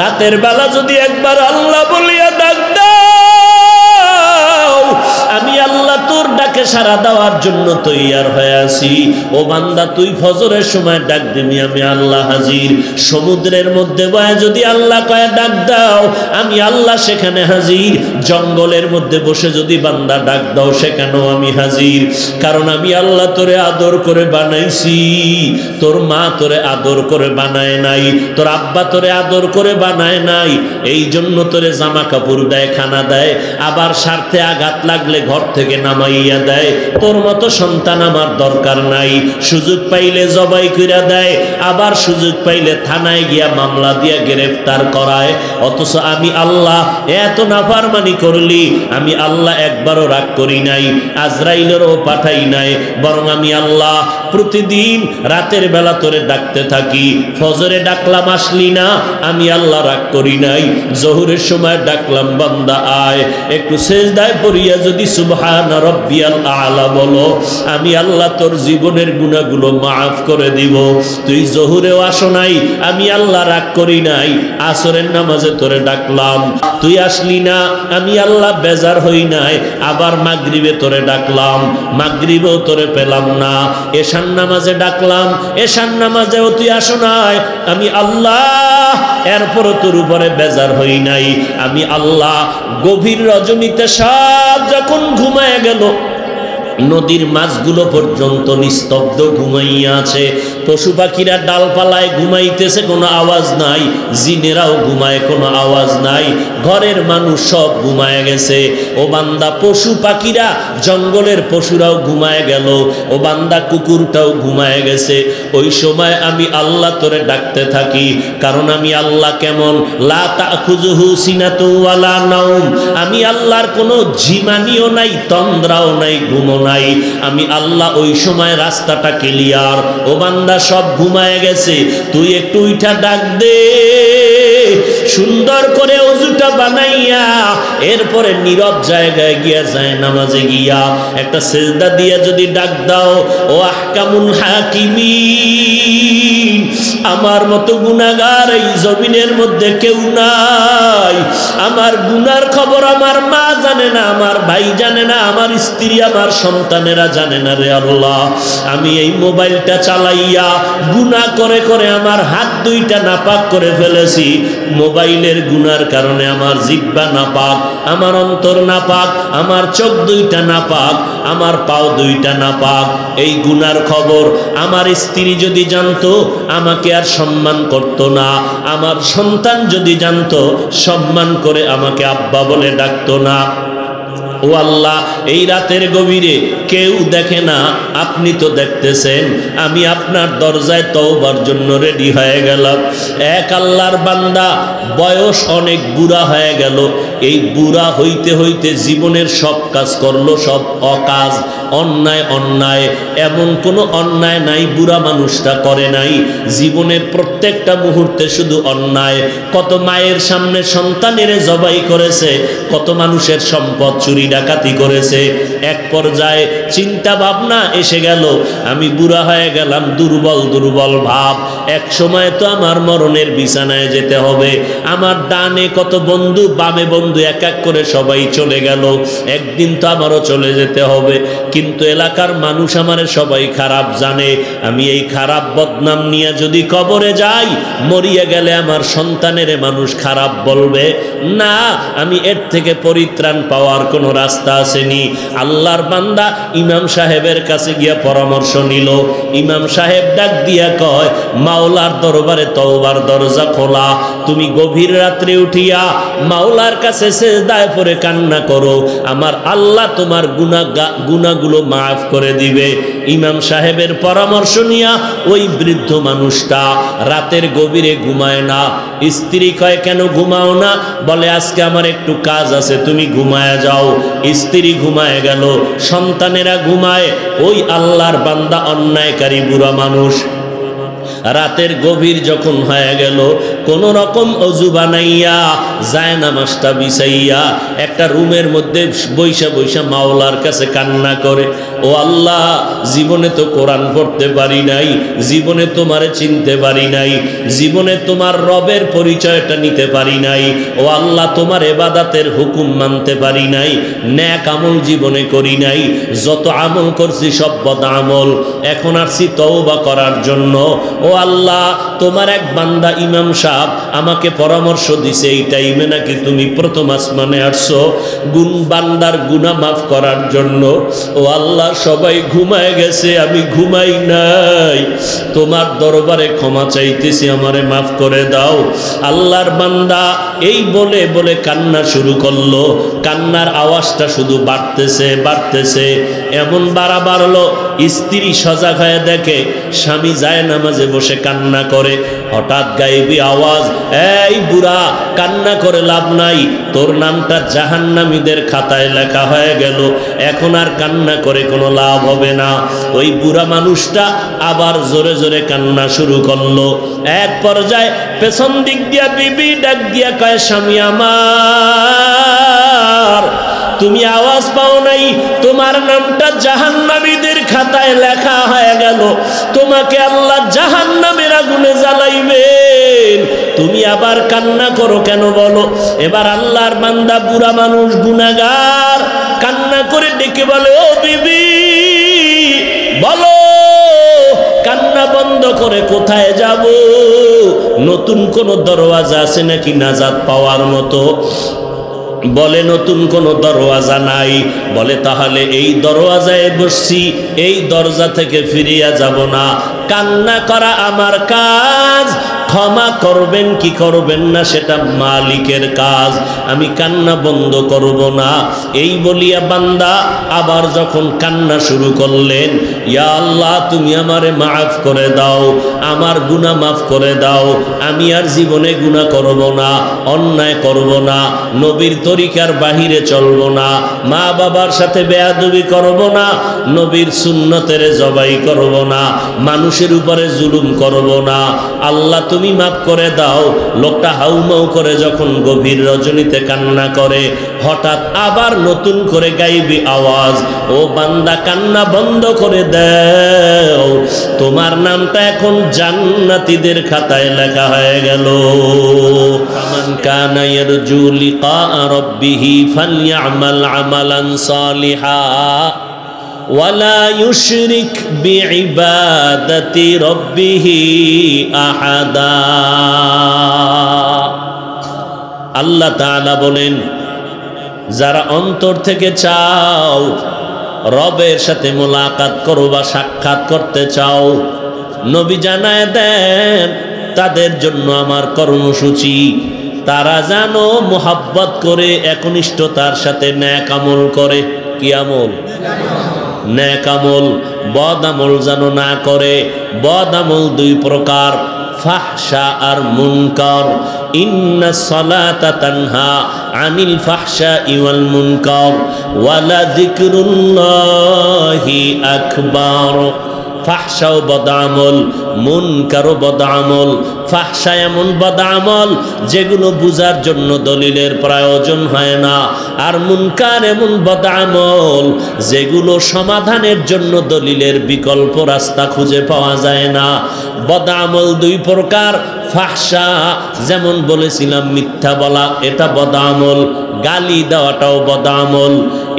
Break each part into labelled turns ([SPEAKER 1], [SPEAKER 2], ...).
[SPEAKER 1] রাতের বেলা যদি একবার আল্লাহ বলিয়া ডাক দাও, আমি আল্লাহ তোর ডাকে সাড়া দেওয়ার জন্য তৈয়ার হয়ে আছি। ও বান্দা, তুই ফজরের সময় ডাক দিবি, আমি আল্লাহ হাজির। সমুদ্রের মধ্যে বয়ে যদি আল্লাহ কয়ে ডাক দাও, আমি আল্লাহ সেখানে হাজির। জঙ্গলের মধ্যে বসে যদি বান্দা ডাক দাও, সেখানেও আমি হাজির। কারণ আমি আল্লাহ তোরে আদর করে বানাইছি। তোর মা তোরে আদর করে বানায় নাই, তোর আব্বা তোরে আদর করে বানায় নাই। এই জন্য তোরে জামা কাপড় দেয়, খানা দেয়, আবার স্বার্থে আঘাত লাগলে ঘর থেকে নামাইয়া দেয়। তোর মতো সন্তান আমার দরকার নাই। সুযোগ পাইলে জবাই কইরা দেয়, আবার সুযোগ পাইলে থানায় গিয়া মামলা দিয়া গ্রেফতার করায়। অথচ আমি আল্লাহ এত নাফরমানি করলি, আমি আল্লাহ একবারও রাগ করি নাই, আজরাইলেরও পাঠাই নাই। বরং আমি আল্লাহ প্রতিদিন রাতের বেলা তোরে ডাকতে থাকি। ফজরে ডাকলাম, আসলি না, আমি আল্লাহ রাগ করি নাই। জোহরের সময় ডাকলাম, বান্দা আয়, একটু সেজদায় পড়িয়া যদি সুবহান রাব্বিয়াল আলা বলো, আমি আল্লাহ তোর জীবনের গুনাহগুলো মাফ করে দিব। তুই জোহরেও আসো নাই, আমি আল্লাহ রাগ করি নাই। আসরের নামাজে তোরে ডাকলাম, তুই আসলি না, আমি আল্লাহ বেজার হই নাই। আবার মাগরিবে তোরে ডাকলাম, মাগরিবেও তোরে পেলাম না। এশার নামাজে ডাকলাম, এশার নামাজেও তুই আসো নাই, আমি আল্লাহ এরপরও তোর উপরে বেজার হই নাই। আমি আল্লাহ গভীর রজনীতে সব যখন ঘুমায় গেল, নদীর মাছগুলো পর্যন্ত নিস্তব্ধ ঘুমাইয়া আছে। পশু পাখিরা ডালপালায় ঘুমাইতেছে, কোনো আওয়াজ নাই। জিনেরাও ঘুমায়, কোনো আওয়াজ নাই। ঘরের মানুষ সব ঘুমায় গেছে। ও বান্দা, পশু পাখিরা, জঙ্গলের পশুরাও ঘুমায় গেল। ও বান্দা, কুকুরটাও ঘুমায় গেছে। ওই সময় আমি আল্লাহ তোরে ডাকতে থাকি। কারণ আমি আল্লাহ কেমন, লা তাখুযুহু সিনাতু ওয়ালা নাওম। আমি আল্লাহর কোনো ঝিমানিও নাই, তন্দ্রাও নাই, ঘুমও নাই। আমি আল্লাহ ওই সময় রাস্তাটা ক্লিয়ার। ও বান্দা, সব ঘুমায় গেছে, তুই একটু উঠা ডাক দে। সুন্দর করে ওযুটা বানাইয়া এরপরে নীরব জায়গায় গিয়া যায় নামাজে গিয়া একটা সেজদা দিয়া যদি ডাক দাও, ও আহকামুল হাকিমিন, আমার মতো গুনাহগার এই জমিনের মধ্যে কেউ নাই। আমার গুনার খবর আমার মা জানে না, আমার ভাই জানে না, আমার স্ত্রী, আমার সন্তানেরা জানে না রে আল্লাহ। আমি এই মোবাইলটা চালাইয়া গুনাহ করে করে আমার হাত দুইটা নাপাক করে ফেলেছি। মোবাইলের গুনার কারণে আমার জিহ্বা নাপাক, আমার অন্তর নাপাক, আমার চোখ দুইটা নাপাক, আমার পাও দুইটা নাপাক। এই গুনার খবর আমার স্ত্রী যদি জানতো, আমাকে আর সম্মান করত না। আমার সন্তান যদি জানতো, সম্মান করে আমাকে আব্বা বলে ডাকতো না। ও আল্লাহ, এই রাতের গভীরে কেউ দেখে না, আপনি তো দেখতেছেন। আমি আপনার দরজায় তওবার জন্য রেডি হয়ে গেলাম। এক আল্লাহর বান্দা, বয়স অনেক বুড়া হয়ে গেল। এই বুড়া হইতে হইতে জীবনের সব কাজ করলো, সব অকাজ, অন্যায় অন্যায়। এমন কোনো অন্যায় নাই বুড়া মানুষটা করে নাই। জীবনের প্রত্যেকটা মুহূর্তে শুধু অন্যায়। কত মায়ের সামনে সন্তানের জবাই করেছে, কত মানুষের সম্পদ চুরি ডাকাতি করেছে। এক পর্যায়ে চিন্তা ভাবনা এসে গেল, আমি বুড়া হয়ে গেলাম, দুর্বল দুর্বল ভাব। এক সময় তো আমার মরণের বিছানায় যেতে হবে। আমার ডানে কত বন্ধু, বামে বন্ধু, এক এক করে সবাই চলে গেল। একদিন তো আমারও চলে যেতে হবে। কিন্তু এলাকার মানুষ আমারে সবাই খারাপ জানে। আমি এই খারাপ বদনাম নিয়ে যদি কবরে যাই, মরিয়া গেলে আমার সন্তানের মানুষ খারাপ বলবে না। আমি এর থেকে পরিত্রাণ পাওয়ার কোনো রাস্তা আসেনি। আল্লাহর বান্দা ইমাম সাহেবের কাছে গিয়া পরামর্শ নিল। ইমাম সাহেব ডাক দিয়া কয়, মাওলার দরবারে তওবার দরজা খোলা। তুমি গভীর রাত্রে উঠিয়া মাওলার কাছে সেজদায় পড়ে কান্না করো, আমার আল্লাহ তোমার গুনাহগুলো মাফ করে দিবে। ইমাম সাহেবের পরামর্শ নিয়া ওই বৃদ্ধ মানুষটা রাতের গভীরে ঘুমায় না। স্ত্রী কয়, কেন ঘুমাও না? বলে, আজকে আমার একটু কাজ আছে, তুমি ঘুমায় যাও। স্ত্রী ঘুমায় গেল, সন্তানেরা ঘুমায়। ওই আল্লাহর বান্দা অন্যায়কারী বুড়া মানুষ রাতের গভীর যখন হয়ে গেল, কোন রকম অজু বানাইয়া যায় নামাজটা বিছাইয়া একটা রুমের মধ্যে বৈশা বৈশা মাওলার কাছে কান্না করে, ও আল্লাহ, জীবনে তো কোরআন পড়তে পারি নাই, জীবনে তোমারে চিনতে পারি নাই, জীবনে তোমার রবের পরিচয়টা নিতে পারি নাই, ও আল্লাহ, তোমার ইবাদতের হুকুম মানতে পারি নাই, নেক আমল জীবনে করি নাই, যত আমল করছি সব বদ আমল, এখন আসছি তওবা করার জন্য। ও আল্লাহ, তোমার এক বান্দা ইমাম সাহেব আমাকে পরামর্শ দিছে এই টাইমে নাকি তুমি প্রথম আসমানে আসছো বান্দার গুনাহ মাফ করার জন্য। ও আল্লাহ, সবাই ঘুমায় গেছে, আমি ঘুমাই নাই, তোমার দরবারে ক্ষমা চাইতেছি, আমারে মাফ করে দাও। আল্লাহর বান্দা এই বলে বলে কান্না শুরু করলো, কান্নার আওয়াজটা শুধু বাড়তেছে বাড়তেছে, এমন বাড়া বাড়লো স্ত্রী সজাগ হয়ে দেখে স্বামী যায় নামাজে বসে কান্না করে। হঠাৎ গায়েবী আওয়াজ, এই বুড়া, কান্না করে লাভ নাই, তোর নামটা জাহান্নামীদের খাতায় লেখা হয়ে গেল, এখন আর কান্না করে কোনো লাভ হবে না। ওই বুড়া মানুষটা আবার জোরে জোরে কান্না শুরু করলো। এক পর্যায়ে পেছন দিক দিয়া বিবি ডাক দিয়া কয়, স্বামী আমার, তুমি আওয়াজ পাও নাই? তোমার নামটা জাহান্নামীদের খাতায় লেখা হয়ে গেল, তোমাকে আল্লাহ জাহান্নামের আগুনে জ্বালাইবেন, তুমি আবার কান্না করো কেন বলো? এবার আল্লাহর বান্দা বুড়া মানুষ গুনাহগার কান্না করে ডেকে বলে, ও বিবি, বলো, কান্না বন্ধ করে কোথায় যাব? নতুন কোন দরওয়াজা আছে নাকি নাজাত পাওয়ার মতো? বলে নতুন কোনো দরওয়াজা নাই। বলে তাহলে এই দরওয়াজায় বসছি, এই দরজা থেকে ফিরিয়া যাব না। কান্না করা আমার কাজ, ক্ষমা করবেন কি করবেন না সেটা মালিকের কাজ, আমি কান্না বন্ধ করব না। এই বলিয়া বান্দা আবার যখন কান্না শুরু করলেন, ইয়া আল্লাহ, তুমি আমারে মাফ করে দাও, আমার গুনাহ মাফ করে দাও, আমি আর জীবনে গুনাহ করব না, অন্যায় করব না, নবীর তরিকার বাহিরে চলব না, মা বাবার সাথে বেয়াদবি করব না, নবীর সুন্নতের জবাই করব না, মানুষের উপরে জুলুম করব না, আল্লাহ তুমি মাফ করে দাও। লোকটা হাউমাউ করে যখন গভীর রজনীতে কান্না করে, হঠাৎ আবার নতুন করে গাইবি আওয়াজ, ও বান্দা, কান্না বন্ধ করে দাও, তোমার নামটা এখন জান্নাতীদের খাতায় লেখা হয়ে গেল। ফামান কানা ইয়ারজু লিকা রাব্বিহি ফালইআমাল আমালান সালিহা ওয়ালা ইউশরিক বিইবাদাতি রাব্বিহি আহাদা। আল্লাহ তাআলা বলেন, যারা অন্তর থেকে চাও রবের সাথে মোলাকাত করো বা সাক্ষাৎ করতে চাও, নবী জানায় দেন তাদের জন্য আমার কর্মসূচি, তারা যেন মোহাব্বত করে একনিষ্ঠতার সাথে নেক আমল করে। কি আমল? নেক আমল। বদ আমল যেন না করে। বদ আমল দুই প্রকার, ফাহশা আর মুনকার। ইন্নাস সালাতা তানহা আনিল ফাহশাই ওয়াল মুনকার ওয়ালা যিকরুল্লাহি আকবার। ফাহশাও বদআমল, মুনকারও বদআমল। ফাহশা এমন বদআমল যেগুলো বুঝার জন্য দলিলের প্রয়োজন হয় না, আর মুনকার এমন বদআমল যেগুলো সমাধানের জন্য দলিলের বিকল্প রাস্তা খুঁজে পাওয়া যায় না। বদআমল দুই প্রকার। ফাহশা যেমন বলেছিলাম মিথ্যা বলা, এটা বদআমল। গালি দেওয়াটাও বদআমল,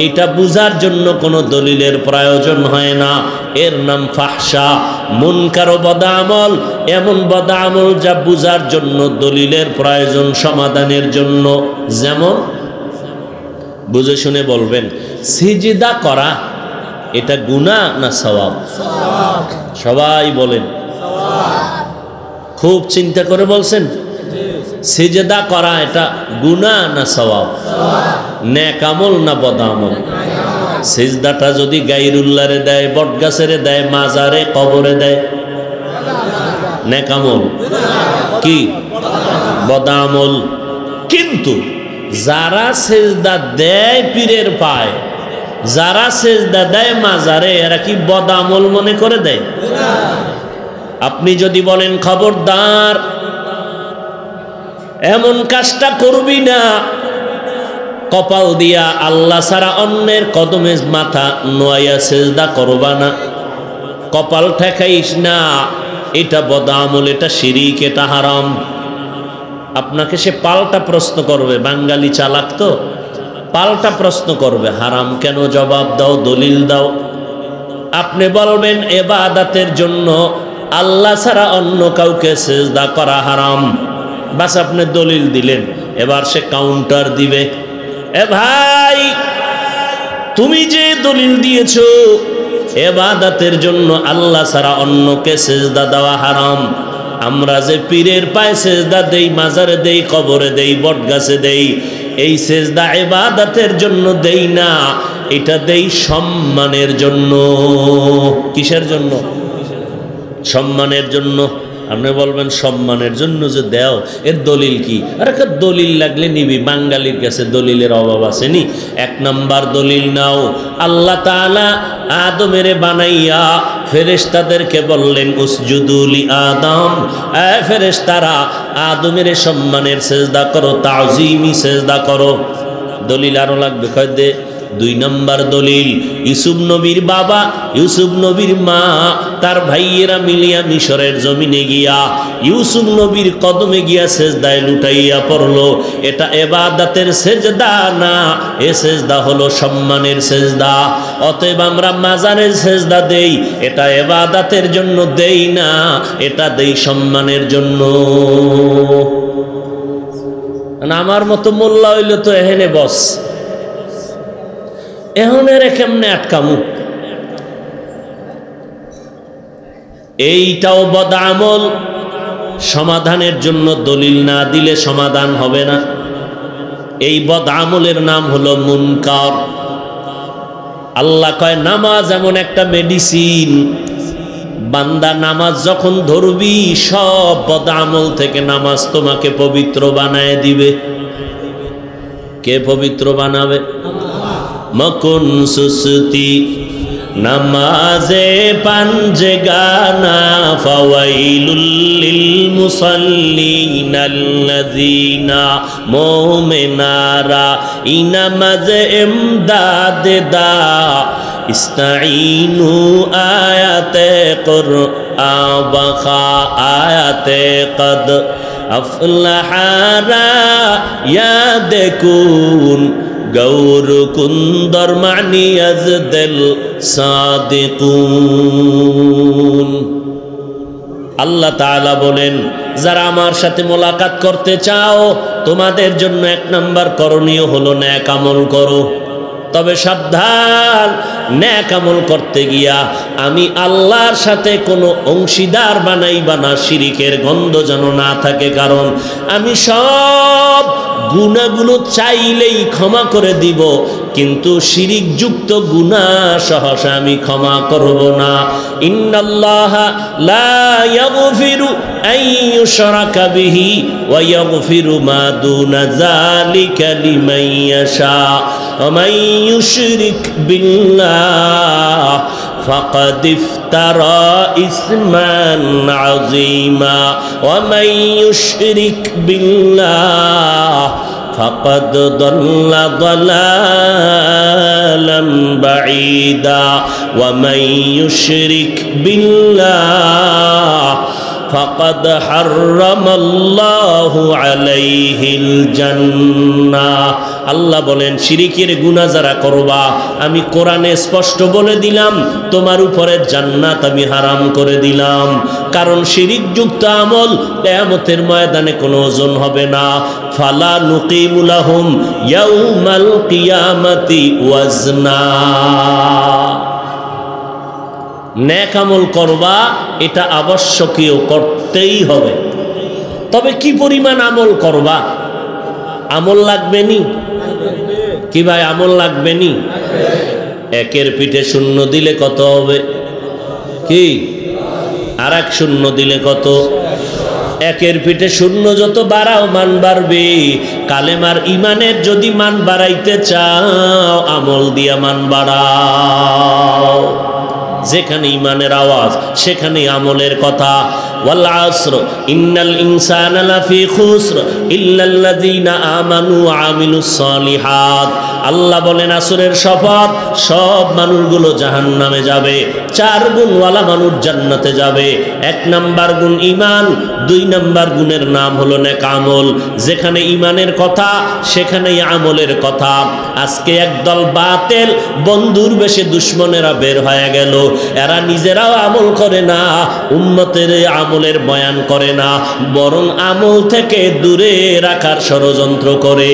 [SPEAKER 1] এটা বুঝার জন্য কোনো দলিলের প্রয়োজন হয় না, এর নাম ফাহশা। মুনকার ও বদআমল এমন বদআমল যা বুঝার জন্য দলিলের প্রয়োজন, সমাধানের জন্য। যেমন বুঝে শুনে বলবেন, সিজদা করা এটা গুনাহ না সওয়াব? সবাই বলেন। খুব চিন্তা করে বলছেন, সিজদা করা এটা গুনাহ না সওয়াব? নেক আমল না বদআমল? সিজদাটা যদি গায়রুল্লাহরে দেয়, বটগাছেরে দেয়, মাজারে, কবরে দেয়, নেক আমল কি? বদআমল। কিন্তু যারা সিজদা দেয় পীরের পায়, যারা সিজদা দেয় মাজারে, এরা কি বদআমল মনে করে দেয়? আপনি যদি বলেন খবরদার এমন কাজটা করবি না, কপাল দিয়া আল্লাহ ছাড়া অন্যের কদমে মাথা নোয়াইয়া সেজদা করবা না, কপাল ঠেকাইস না, এটা বদআমল, এটা শিরিক, এটা হারাম। আপনাকে সে পাল্টা প্রশ্ন করবে, বাঙালি চালাক তো, পাল্টা প্রশ্ন করবে, হারাম কেন? জবাব দাও, দলিল দাও। আপনি বলবেন ইবাদতের জন্য আল্লাহ ছাড়া অন্য কাউকে সেজদা করা হারাম, বাস আপনি দলিল দিলেন। এবার সে কাউন্টার দিবে, এ ভাই তুমি যে দলিল দিয়েছো ইবাদতের জন্য আল্লাহ ছাড়া অন্যকে সেজদা দেওয়া হারাম, আমরা যে পীরের পায়ে সেজদা দেই, মাজারে দেই, কবরে দেই, বটগাছে দেই, এই সেজদা ইবাদতের জন্য দেই না, এটা দেই সম্মানের জন্য। কিসের জন্য? সম্মানের জন্য। আপনি বলবেন সম্মানের জন্য যে দেও, এর দলিল কি? আর একটা দলিল লাগলে নিবি, বাঙালির কাছে দলিলের অভাব আসেনি। এক নাম্বার দলিল নাও, আল্লাহ তাআলা আদমের বানাইয়া ফেরেশতাদেরকে বললেন উসজুদু লি আদম, এ ফেরেশতারা আদমের সম্মানের সেজদা করো, তাজিমি সেজদা করো। দলিল আরো লাগবে, কয় দে। দুই নম্বর দলিল, ইউসুফ নবীর বাবা, ইউসুফ নবীর মা, তার ভাইয়েরা মিলিয়া মিশরের জমিনে গিয়া ইউসুফ নবীর কদমে গিয়া সেজদায় লুটাইয়া পড়লো। এটা ইবাদতের সেজদা না, এ সেজদা হলো সম্মানের সেজদা। অতএব আমরা মাজারের সেজদা দেই, এটা ইবাদতের জন্য দেই না, এটা দেই সম্মানের জন্য। আমার মতো মোল্লা হইলে তো এহেনে বস, এখন এর কেমনে আটকামু? এইটাও বদআমল, সমাধানের জন্য দলিল না দিলে সমাধান হবে না। এই বদআমলের নাম হলো মুনকার। আল্লাহ কয় নামাজ এমন একটা মেডিসিন, বান্দা নামাজ যখন ধরবি সব বদআমল থেকে নামাজ তোমাকে পবিত্র বানায় দিবে। কে পবিত্র বানাবে? মকুন সুস্তি নামাজে পাঞ্জে গানা, ফাওয়াইলুল লিল মুসাল্লিন আল্লাযিনা মুমিনারা ইনামাজ ইমদাদ দা, ইস্তাঈনু আয়াতে কুরআন আয়াতে কদ আফলাহারা ইয়াদকুন গৌর কুন্দর মানি আজদল সাদিকুন। আল্লাহ তাআলা বলেন, যারা আমার সাথে মোলাকাত করতে চাও তোমাদের জন্য এক নাম্বার করণীয় হলো নেক আমল করো। তবে সাবধান, নেক আমল করতে গিয়া আমি আল্লাহর সাথে কোনো অংশীদার বানাইবা না, শিরিকের গন্ধ যেন না থাকে। কারণ আমি সব গুনাহগুলো চাইলেই ক্ষমা করে দিব, কিন্তু শিরিক যুক্ত গুনাহ সহসা আমি ক্ষমা করব না। ইন্নাল্লাহা লা ইয়াগফিরু আন ইউশরাকা বিহি ওয়া ইয়াগফিরু মা দুনা যালিকা লিমান ইয়াশা ওয়া মান ইউশরিক বিল্লাহ ফাকাদ ইফতারা ইসমান আযীমা ওয়া মান ইউশরিক বিল্লাহ ফাকাদ দাল্লা দালালান বাঈদা ওয়া মান ইউশরিক বিল্লাহ ফাকাদ হারামাল্লাহু আলাইহিল জান্নাহ। আল্লাহ বলেন, শিরিকের গুনাহ যারা করবা আমি কোরআনে স্পষ্ট বলে দিলাম তোমার উপরে জান্নাত আমি হারাম করে দিলাম। কারণ শিরিকযুক্ত আমল কিয়ামতের ময়দানে কোনো ওজন হবে না। ফালা নুকিমু লাহুম ইয়াউমাল কিয়ামাতি ওয়াজনা। নেক আমল করবা, এটা আবশ্যকীয়, করতেই হবে। তবে কি পরিমাণ আমল করবা? আমল লাগবে নি কি ভাই? আমল লাগবে নি? একের পিঠে শূন্য দিলে কত হবে? কি আর এক শূন্য দিলে কত? একের পিঠে শূন্য যত বাড়াও মান বাড়বে। কালেমার ইমানের যদি মান বাড়াইতে চাও আমল দিয়া মান বাড়াও। যেখানে ইমানের আওয়াজ সেখানে আমলের কথা। ওয়াল আসর ইন্নাল ইনসানা লাফি খুসর ইল্লাল্লাযীনা আমানু ওয়া আমিলুস সালিহাত। আল্লাহ বলেন আসরের শপথ, সব মানুষগুলো জাহান্নামে যাবে, 4 গুণওয়ালা মানুষ জান্নাতে যাবে। 1 নাম্বার গুণ ঈমান, 2 নাম্বার গুণের নাম হলো নেক আমল। যেখানে ঈমানের কথা সেখানেই আমলের কথা। আজকে একদল বাতিল বন্ধুর বেশে দুশমনেরা বের হয়ে গেল। এরা নিজেরাও আমল করে না, উম্মতের আমলের বয়ান করে না, বরং আমল থেকে দূরে রাখার ষড়যন্ত্র করে।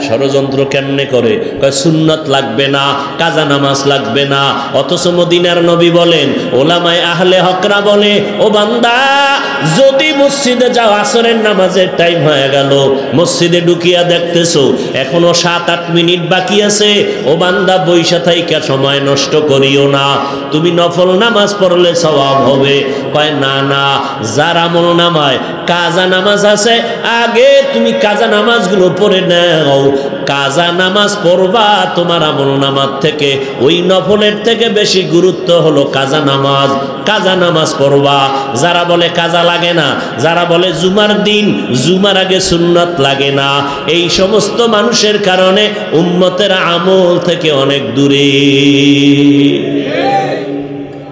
[SPEAKER 1] ষড়যন্ত্র কেমনে করে? কয় সুন্নাত লাগবে না, কাজা নামাজ লাগবে না। অথচ মদিনার নবী বলেন, ওলামায়ে আহলে হকরা বলে, ও বান্দা যদি মসজিদে যাও, আসরের নামাজের টাইম হয়ে গেল, মসজিদে ঢুকিয়া দেখতেছো এখনো 7-8 মিনিট বাকি আছে, ও বান্দা বইসা থাইকা সময় নষ্ট করিও না, তুমি নফল নামাজ পড়লে সওয়াব হবে। কয় না না, যার আমল নামায় কাজা নামাজ আছে, আগে তুমি কাজা নামাজগুলো পড়ে নাও। কাজা নামাজ পড়বা, তোমার আমল নামাজ থেকে ওই নফলের থেকে বেশি গুরুত্ব হলো কাজা নামাজ। কাজা নামাজ পড়বা। যারা বলে কাজা লাগে না, যারা বলে জুমার দিন জুমার আগে সুন্নাত লাগে না, এই সমস্ত মানুষের কারণে উম্মতের আমল থেকে অনেক দূরে।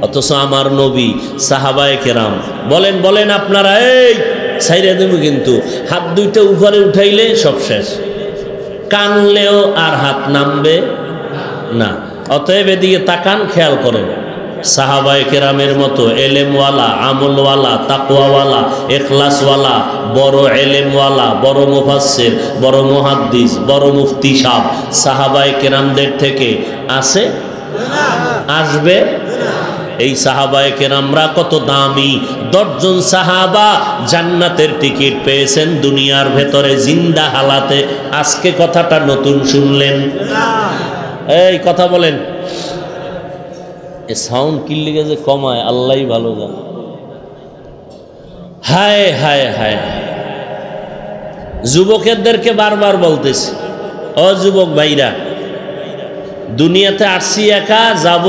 [SPEAKER 1] অথচ আমার নবী, সাহাবায়ে কেরাম বলেন বলেন আপনারা এই ছাইরা দেব, কিন্তু হাত দুইটা উপরে উঠাইলে সব শেষ, কানলেও আর হাত নামবে না। অতএব এদিকে তাকান, খেয়াল করেন। সাহাবায়ে কেরামের মতো এলেমওয়ালা, আমলওয়ালা, তাকওয়াওয়ালা, ইখলাসওয়ালা, বড় এলেমওয়ালা, বড় মুফাসসির, বড় মুহাদ্দিস, বড় মুফতি সাহেব সাহাবায়ে কেরামদের থেকে আছে? আসবে? এই সাহাবায়ে কেরামরা কত দামি। 10 জন সাহাবা জান্নাতের টিকিট পেয়েছেন দুনিয়ার ভেতরে জিন্দা হালাতে। আজকে কথাটা নতুন শুনলেন? এই কথা বলেন। এ সাউন্ড কিল্লি গেছে কমায়, আল্লাহই ভালো জানে। হায় হায় হায়, যুবকেরদেরকে বারবার বলতেছি, ও যুবক ভাইরা, দুনিয়াতে আসছি একা, যাব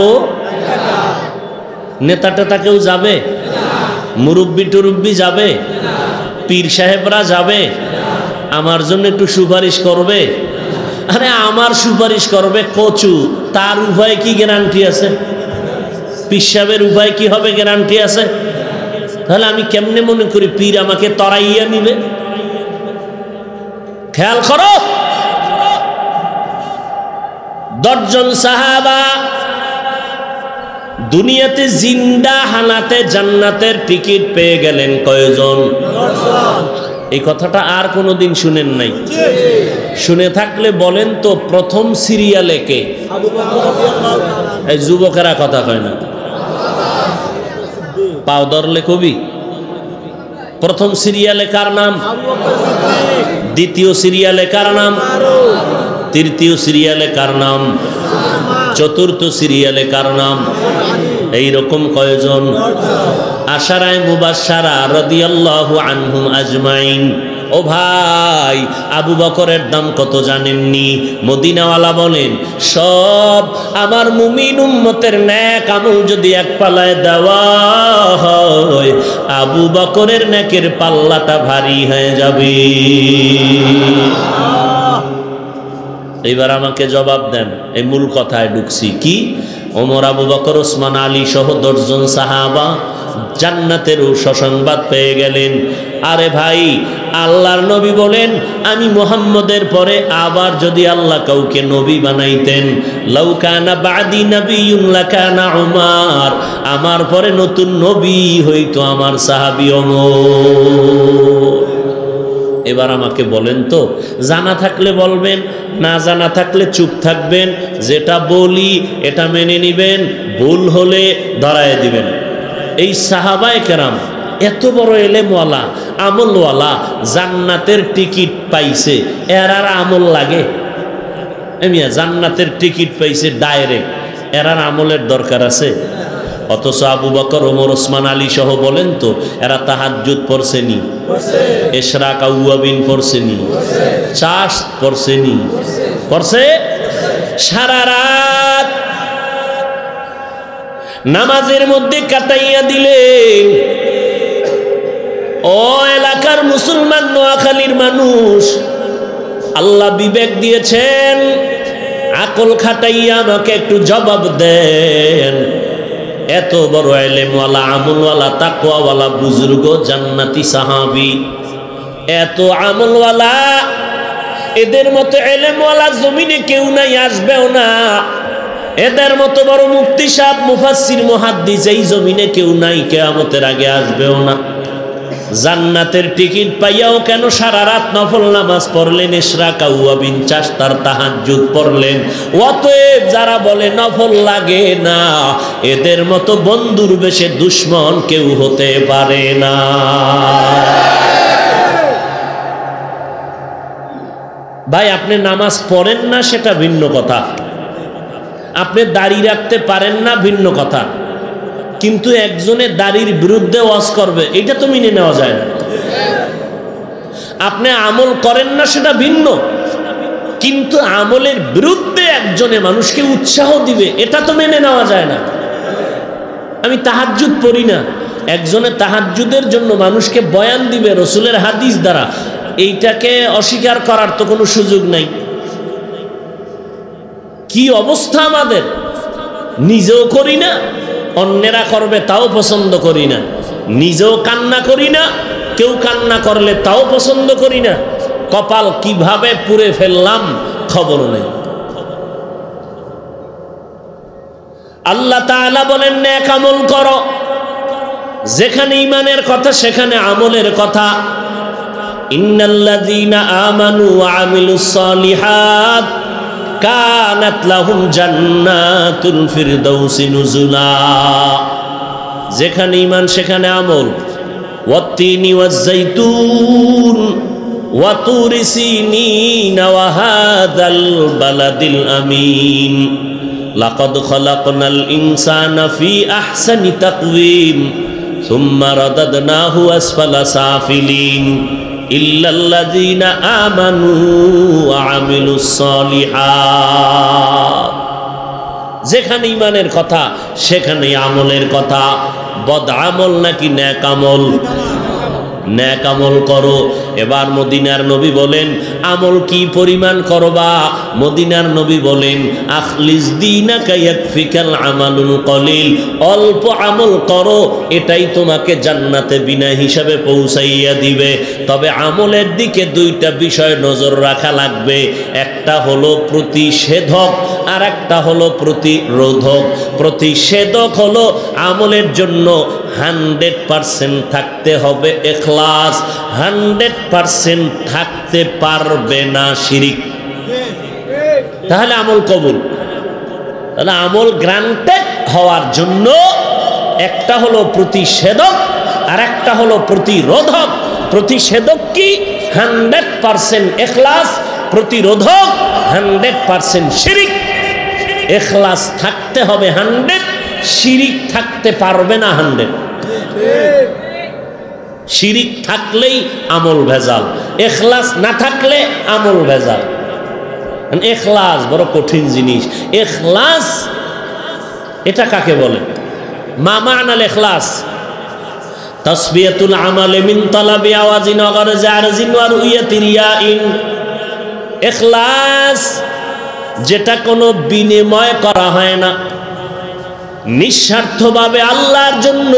[SPEAKER 1] নেতা টেতা কেউ যাবে? মুরব্বি টুরব্বি যাবে? পীর সাহেবরা যাবে? আমার জন্য একটু সুপারিশ করবে? আরে আমার সুপারিশ করবে কচু, তার উপায় কি গ্যারান্টি আছে? পীর সাহেবের উপায় কি হবে গ্যারান্টি আছে? তাহলে আমি কেমনে মনে করি পীর আমাকে তরাইয়া নিবে? খেয়াল করো, 10 জন সাহাবা দুনিয়াতে জিন্দা হালাতে জান্নাতের টিকিট পেয়ে গেলেন। কয়জন? এই কথাটা আর কোনোদিন শুনেন নাই? শুনে থাকলে বলেন তো, প্রথম সিরিয়ালে কে? এই যুবকেরা কথা কয় না, পাও ধরলে কবি। প্রথম সিরিয়ালে কার নাম? দ্বিতীয় সিরিয়ালে কার নাম? তৃতীয় সিরিয়ালে কার নাম? চতুর্থ সিরিয়ালে কার নাম? এইরকম কয়জন? আশারায়ে মুবাশশারা রাদিয়াল্লাহু আনহুম আজমাইন। ও ভাই, আবু বকরের দাম কত জানেননি? মদিনাওয়ালা বলেন, সব আমার মুমিন উম্মতের নেক আমল যদি এক পাল্লায় দেওয়া হয়, আবু বকরের নেকের পাল্লাটা ভারী হয়ে যাবে। এইবার আমাকে জবাব দেন, এই মূল কথায় ঢুকছি। কি? ওমর, আবু বকর, ওসমান, আলী সহ 10 জন সাহাবা জান্নাতের সুসংবাদ পেয়ে গেলেন। আরে ভাই, আল্লাহর নবী বলেন, আমি মুহাম্মদের পরে আবার যদি আল্লাহ কাউকে নবী বানাইতেন, লাউ কানা বাদি নবিয়্যুন লাকানা উমর, আমার পরে নতুন নবী হইতো আমার সাহাবী ওমর। এবার আমাকে বলেন তো, জানা থাকলে বলবেন, না জানা থাকলে চুপ থাকবেন। যেটা বলি এটা মেনে নিবেন, ভুল হলে ধরায় দিবেন। এই সাহাবায়ে কেরাম এত বড় এলেমওয়ালা, আমলওয়ালা, জান্নাতের টিকিট পাইছে, এর আর আমল লাগে? এমিয়া জান্নাতের টিকিট পাইছে ডাইরেক্ট, এর আর আমলের দরকার আছে? অথচ আবু বকর, ওমর, ওসমান, আলী সহ বলেন তো, এরা তাহাজ্জুদ পড়ছেনি? ইশরাক আউয়াবিন পড়ছেনি? চাষ পড়ছেনি? পড়ছে? সারা রাত নামাজের মধ্যে কাটাইয়া দিলে। ও এলাকার মুসলমান, নোয়াখালীর মানুষ, আল্লাহ বিবেক দিয়েছেন, আকল খাটাইয়া আমাকে একটু জবাব দেন। এত বড় ইলমওয়ালা, আমলওয়ালা, তাকওয়াওয়ালা বুজুর্গ, জান্নাতি সাহাবী, এত আমলওয়ালা, এদের মতো ইলমওয়ালা জমিনে কেউ নাই, আসবেও না। এদের মতো বড় মুফতি সাহেব, মুফাসসির, মুহাদ্দিস এই জমিনে কেউ নাই, কিয়ামতের আগে আসবেও না। জান্নাতের টিকিট পাইয়াও কেন সারা রাত নফল নামাজ পড়লেন, ইশরাক, আউয়াবিন, চাশতার, তাহাজ্জুদ পড়লেন। অতএব যারা বলে নফল লাগে না, এদের মতো বন্ধুর বেশে দুশ্মন কেউ হতে পারে না। ভাই, আপনি নামাজ পড়েন না সেটা ভিন্ন কথা, আপনি দাড়ি রাখতে পারেন না ভিন্ন কথা, কিন্তু একজনে দাড়ির বিরুদ্ধে ওয়াজ করবে, এটা তো মেনে নেওয়া যায় না। আপনি আমল করেন না সেটা ভিন্ন, কিন্তু আমলের বিরুদ্ধে একজনে মানুষকে উৎসাহ দিবে, এটা তো মেনে নেওয়া যায় না। আমি তাহাজ্জুদ পড়ি না, একজনে তাহাজ্জুদের জন্য মানুষকে বয়ান দিবে রসুলের হাদিস দ্বারা, এইটাকে অস্বীকার করার তো কোনো সুযোগ নাই। কি অবস্থা আমাদের! নিজেও করি না, অন্যেরা করবে তাও পছন্দ করি না, নিজেও কান্না করি না, কেউ কান্না করলে তাও পছন্দ করি না। কপাল কিভাবে পুড়ে ফেললাম খবর নেই। আল্লাহ তাআলা বলেন, নেক আমল করো। যেখানে ঈমানের কথা সেখানে আমলের কথা। ইন্নাল্লাযীনা আমানু ওয়া আমিলুস সালিহাত কানাত লাহুম জান্নাতুল ফিরদাউসি নুজুলা। যেখানে ঈমান সেখানে আমল। ওয়াত্তিনি ওয়াজ-যাইতুন ওয়া তুরি সিনিন ওয়া হাযাল বালাদিল আমিন লাকাদ খালাকনাল ইনসানা ফি আহসানি তাকওয়িম সুম্মা রাদাদনাহু আসফালা সাফিলিন ইল্লাল্লাযীনা আমানু ওয়া আমিলুস সালিহাত। যেখানে ঈমানের কথা সেখানে আমলের কথা। বদ আমল নাকি নেক আমল? নেক আমল করো। এবার মদিনার নবী বলেন, আমল কি পরিমাণ করবা? মদিনার নবী বলেন, আখলিস দীনাকা ইয়াকফিকাল আমালুল কলিল। অল্প আমল করো, এটাই তোমাকে জান্নাতে বিনা হিসাবে পৌঁছাইয়া দিবে। তবে আমলের দিকে দুইটা বিষয় নজর রাখা লাগবে। একটা হলো প্রতিষেধক, আর একটা হলো প্রতিরোধক। প্রতিষেধক হলো আমলের জন্য 100% থাকতে হবে ইখলাস, 100% থাকতে পারবে না শিরিক, তাহলে আমল কবুল। তাহলে আমল গ্রান্টেড হওয়ার জন্য একটা হলো প্রতিষেধক আর একটা হলো প্রতিরোধক। প্রতিষেধক কি? 100% ইখলাস। প্রতিরোধক 100% শিরিক। ইখলাস থাকতে হবে 100, শিরিক থাকতে পারবে না 100। শিরিক থাকলেই আমল ভেজাল, ইখলাস না থাকলে আমল ভেজাল। ইখলাস বড় কঠিন জিনিস। ইখলাস এটা কাকে বলে? মা মা'নাল ইখলাস? তাসবিয়াতুল আমাল মিন তালাবি আওয়াজিন ওয়া গারজি আরজিন ওয়া রুয়াতি রিয়াইন। ইখলাস যেটা কোনো বিনিময় করা হয় না, নিঃস্বার্থভাবে আল্লাহর জন্য,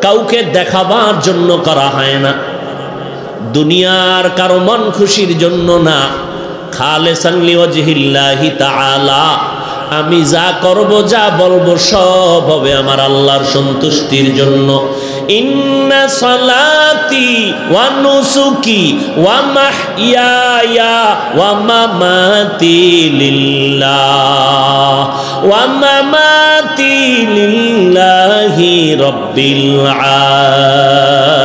[SPEAKER 1] কাউকে দেখাবার জন্য করা হয় না, দুনিয়ার কারো মন খুশির জন্য না, খালেসান লিওয়াজহিল্লাহি তাআলা। আমি যা করব, যা বলবো সব হবে আমার আল্লাহর সন্তুষ্টির জন্য। ইন্না সালাতি ওয়া নুসুকি ওয়া মাহইয়ায়া ওয়া মামাতি লিল্লাহ ওয়া মামাতি লিল্লাহি রাব্বিল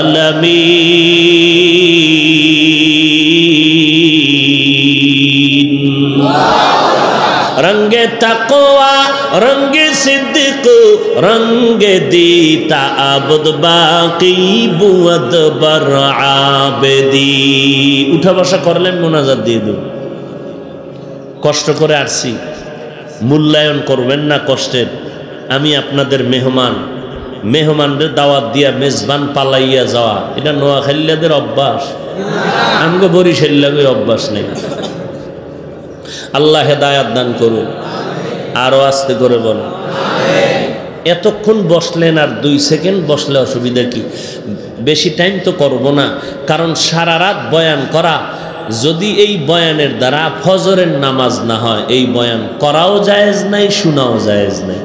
[SPEAKER 1] আলামিন। रंगे तक़वा रंगे सिद्दीक़ रंगे दीता आबद बाकी बुअद बर आबदी। उठा बसा करलेन, मोनाजात दिए देব। কষ্ট করে আসছি, মূল্যায়ন করবেন না কষ্টের। আমি আপনাদের মেহমান, মেহমানদের দাওয়াত দিয়া মেজবান পালাইয়া যাওয়া এটা নোয়াখালীদের অভ্যাস, আমগো বরিশালের অভ্যাস নেই। আল্লাহ হেদায়াত দান করুন। আরো আস্তে করে বলেন। এতক্ষণ বসলেন, আর 2 সেকেন্ড বসলে অসুবিধা কি? বেশি টাইম তো করব না, কারণ সারা রাত বয়ান করা, যদি এই বয়ানের দ্বারা ফজরের নামাজ না হয়, এই বয়ান করাও জায়েজ নাই, শোনাও জায়েজ নাই।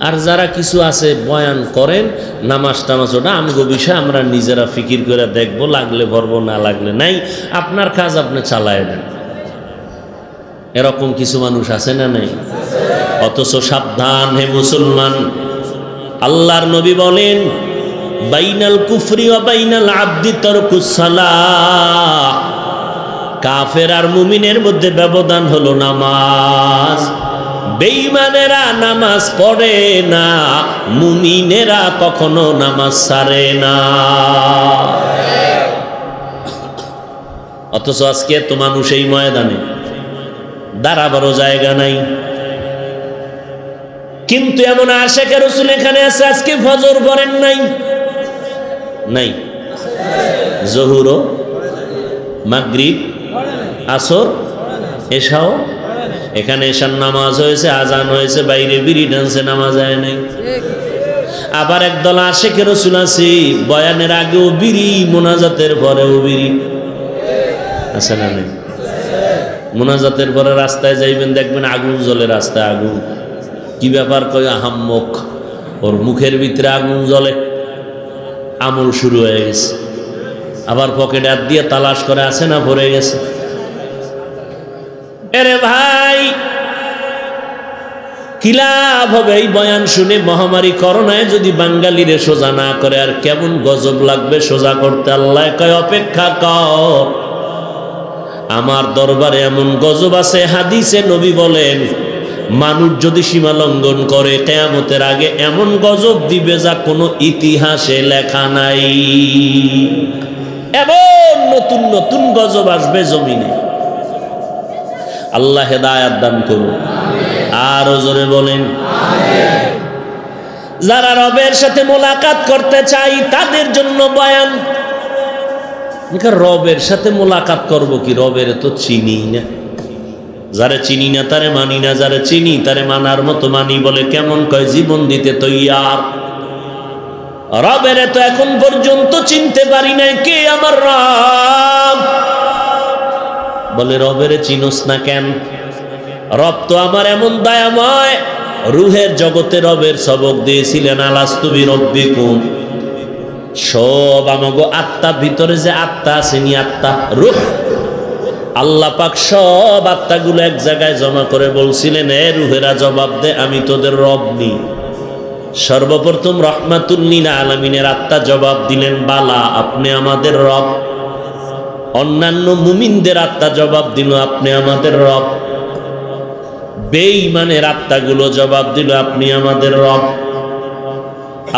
[SPEAKER 1] আর যারা কিছু আছে বয়ান করেন, নামাজ টামাজ ওটা আমগো বিষয়, আমরা নিজেরা ফিকির করে দেখবো, লাগলে ভরবো, না লাগলে নাই। আপনার কাজ আপনি চালায় দেন। এরকম কিছু মানুষ আছে না নাই? অথচ সাবধান হে মুসলমান, আল্লাহর নবী বলেন বাইনাল কুফরি ওয়া বাইনাল আবদি তারকুস সালাহ, কাফের আর মুমিনের মধ্যে ব্যবধান হলো নামাজ। বেঈমানেরা নামাজ পড়ে না, মুমিনেরা কখনো নামাজ ছাড়ে না। অথচ আজকে তো মানুষ এই ময়দানে দাঁড়াবারও জায়গা নাই। কিন্তু এমন আশিকে রাসূল এখানে আছে, আজকে ফজর পড়েন নাই, নাই জোহর, মাগরিব, আসর, এশাও। এখানে এশার নামাজ হয়েছে, আজান হয়েছে, বাইরে বিড়ি ডান্সে নামাজ হয় নাই। আবার একদল আশিকে রাসূল আছে, বয়ানের আগেও বিড়ি, মোনাজাতের পরেও বিড়ি। আছে না নাই? মোনাজাতের পরে রাস্তায় যাইবেন, দেখবেন আগুন জ্বলে, রাস্তায় আগুন। কি ব্যাপার? কয় আহাম্মক, ওর মুখের ভিতরে আগুন জ্বলে, আমল শুরু হয়ে গেছে। আবার পকেটে হাত দিয়ে তালাশ করে, আছে না ভরে গেছে। এরে ভাই, কি লাভ হবে এই বয়ান শুনে? মহামারী করোনায় যদি বাঙালিরে সোজা না করে, আর কেমন গজব লাগবে সোজা করতে। আল্লাহ কয় অপেক্ষা কর, আমার দরবারে এমন গজব আছে। হাদিসে নবী বলেন, মানুষ যদি সীমা লঙ্ঘন করে, কিয়ামতের আগে এমন গজব দিবে যা কোনো ইতিহাসে লেখা নাই। এমন নতুন নতুন গজব আসবে জমিনে। আল্লাহ হেদায়াত দান করুন। আরো জোরে বলেন। যারা রবের সাথে মোলাকাত করতে চাই, তাদের জন্য বয়ান। রবের সাথে মোলাকাত করব কি? রবের তো চিনি না। যারে চিনি না তারে মানি না, যারে চিনি তারে মানার মতো মানি। বলে কেমন? কয় জীবন দিতে তৈয়ার। রবের তো এখন পর্যন্ত চিনতে পারি নাই, কে আমার রব? বলে রবের চিনোস না কেন? রব তো আমার এমন দয়াময়, রুহের জগতে রবের সবক দিয়েছিলেন, আলাস্তু বিরব্বিকুম। সব আমাগো আত্মার ভিতরে যে আত্মা আসেনি, আত্মা রূহ, আল্লাহ পাক সব আত্মাগুলো এক জায়গায় জমা করে বলছিলেন, এ রুহেরা জবাব দে, আমি তোদের রব নি। সর্বপ্রথম রহমাতুল লিল আলামিনের আত্মা জবাব দিলেন, বালা, আপনি আমাদের রব। অন্যান্য মুমিনদের আত্মা জবাব দিল, আপনি আমাদের রব। বেঈমানের আত্মাগুলো জবাব দিল, আপনি আমাদের রব।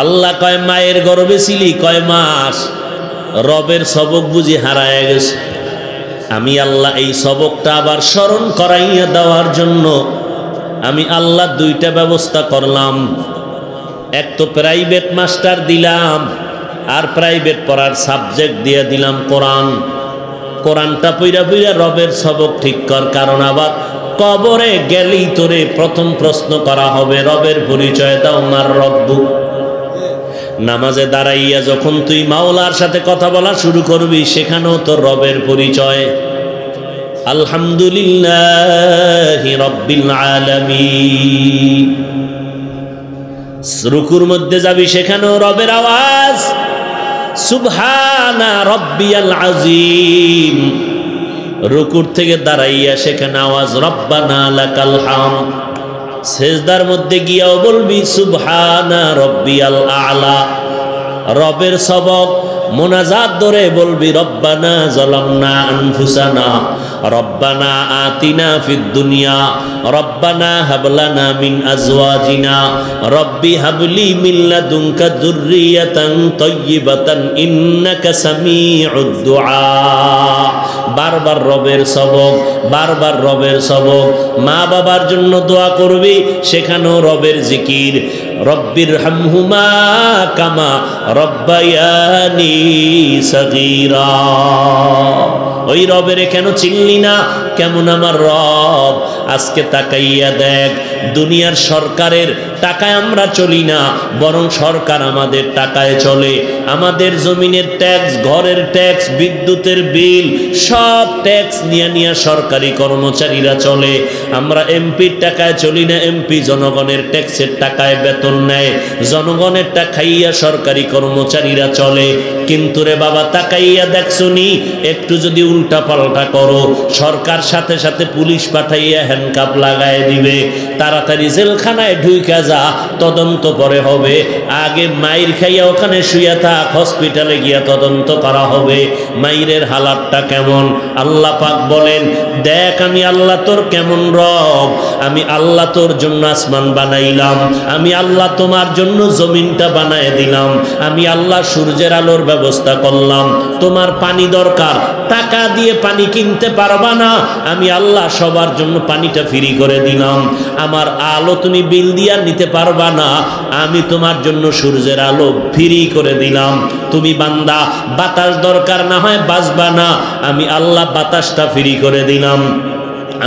[SPEAKER 1] আল্লাহ কয়, মায়ের গর্ভে ছিলি কয় মাস? রবের সবক বুঝি হারায় গেছে। আমি আল্লাহ এই সবকটা আবার স্মরণ করাইয়া দেওয়ার জন্য আমি আল্লাহ 2টা ব্যবস্থা করলাম। এক তো প্রাইভেট মাস্টার দিলাম, আর প্রাইভেট পড়ার সাবজেক্ট দিয়ে দিলাম কোরআন। কোরআনটা পইরা পইরা রবের সবক ঠিক কর, কারণ আবার কবরে গেলেই তোরে প্রথম প্রশ্ন করা হবে, রবের পরিচয় দাও, মার রব্বু। নামাজে দাঁড়াইয়া যখন তুই মাওলার সাথে কথা বলা শুরু করবি, সেখানেও তোর রবের পরিচয়। আলহামদুলিল্লাহি রাব্বিল আলামিন। রুকুর মধ্যে যাবি, সেখানেও রবের আওয়াজ, সুবহানা রাব্বিয়াল আযীম। রুকুর থেকে দাঁড়াইয়া সেখানে আওয়াজ, রব্বানা লাকাল হামদ। সেজদার মধ্যে গিয়াও বলবি, সুবহানা রাব্বিয়াল আ'লা। রবের সবক মোনাজাত ধরে বলবি, রব্বানা যালামনা আনফুসানা, রব্বানা আতিনা ফিদ দুনিয়া, রব্বানা হাব লানা মিন আজওয়াজিনা, রব্বি হাবলি মিন লাদুনকা যুররিয়াতান তাইয়্যিবাতান ইন্নাকা সামিউদ দুআ। বারবার রবের সবক, বারবার রবের সবক। মা বাবার জন্য দোয়া করবি, সেখানেও রবের জিকির, রব্বির হামহুমা কামা রব্বায়ানি সগীরা। ওই রবেরে কেন চিনলি না? কেমন আমার রব? আজকে তাকাইয়া দেখ, দুনিয়ার সরকারের টাকায় আমরা চলি না, বরং সরকার আমাদের টাকায় চলে। আমাদের জমিনের ট্যাক্স, ঘরের ট্যাক্স, বিদ্যুতের বিল, সব ট্যাক্স নিয়ে নিয়ে সরকারি কর্মচারীরা চলে। আমরা এমপির টাকায় চলি না, এমপি জনগণের ট্যাক্সের টাকায় বেতন নেয়, জনগণের টাকা খাইয়া সরকারি কর্মচারীরা চলে। কিন্তু রে বাবা, তাকাইয়া দেখছনি, একটু যদি উল্টা পাল্টা করো, সরকার সাথে সাথে পুলিশ পাঠাইয়া হ্যান্ডকাপ লাগায় দিবে। তাড়াতাড়ি জেলখানায় ঢুইকা যা, তদন্ত পরে হবে। আগে মাইর খাইয়া ওখানে শুয়ে থাক, হসপিটালে গিয়া তদন্ত করা হবে মাইরের হালাতটা কেমন। আল্লাহ পাক বলেন, দেখ আমি আল্লাহ তোর কেমন রব। আমি আল্লাহ তোর জন্য আসমান বানাইলাম, আমি আল্লাহ তোমার জন্য জমিনটা বানায় দিলাম, আমি আল্লাহ সূর্যের আলোর ব্যবস্থা করলাম। তোমার পানি দরকার, টাকা দিয়ে পানি কিনতে পারবা না, আমি আল্লাহ সবার জন্য পানিটা ফ্রি করে দিলাম। আমার আলো তুমি বিল দিয়া নিতে পারবা না, আমি তোমার জন্য সূর্যের আলো ফ্রি করে দিলাম। তুমি বান্দা বাতাস দরকার, না হয় বাঁচবা না, আমি আল্লাহ বাতাসটা ফ্রি করে দিলাম।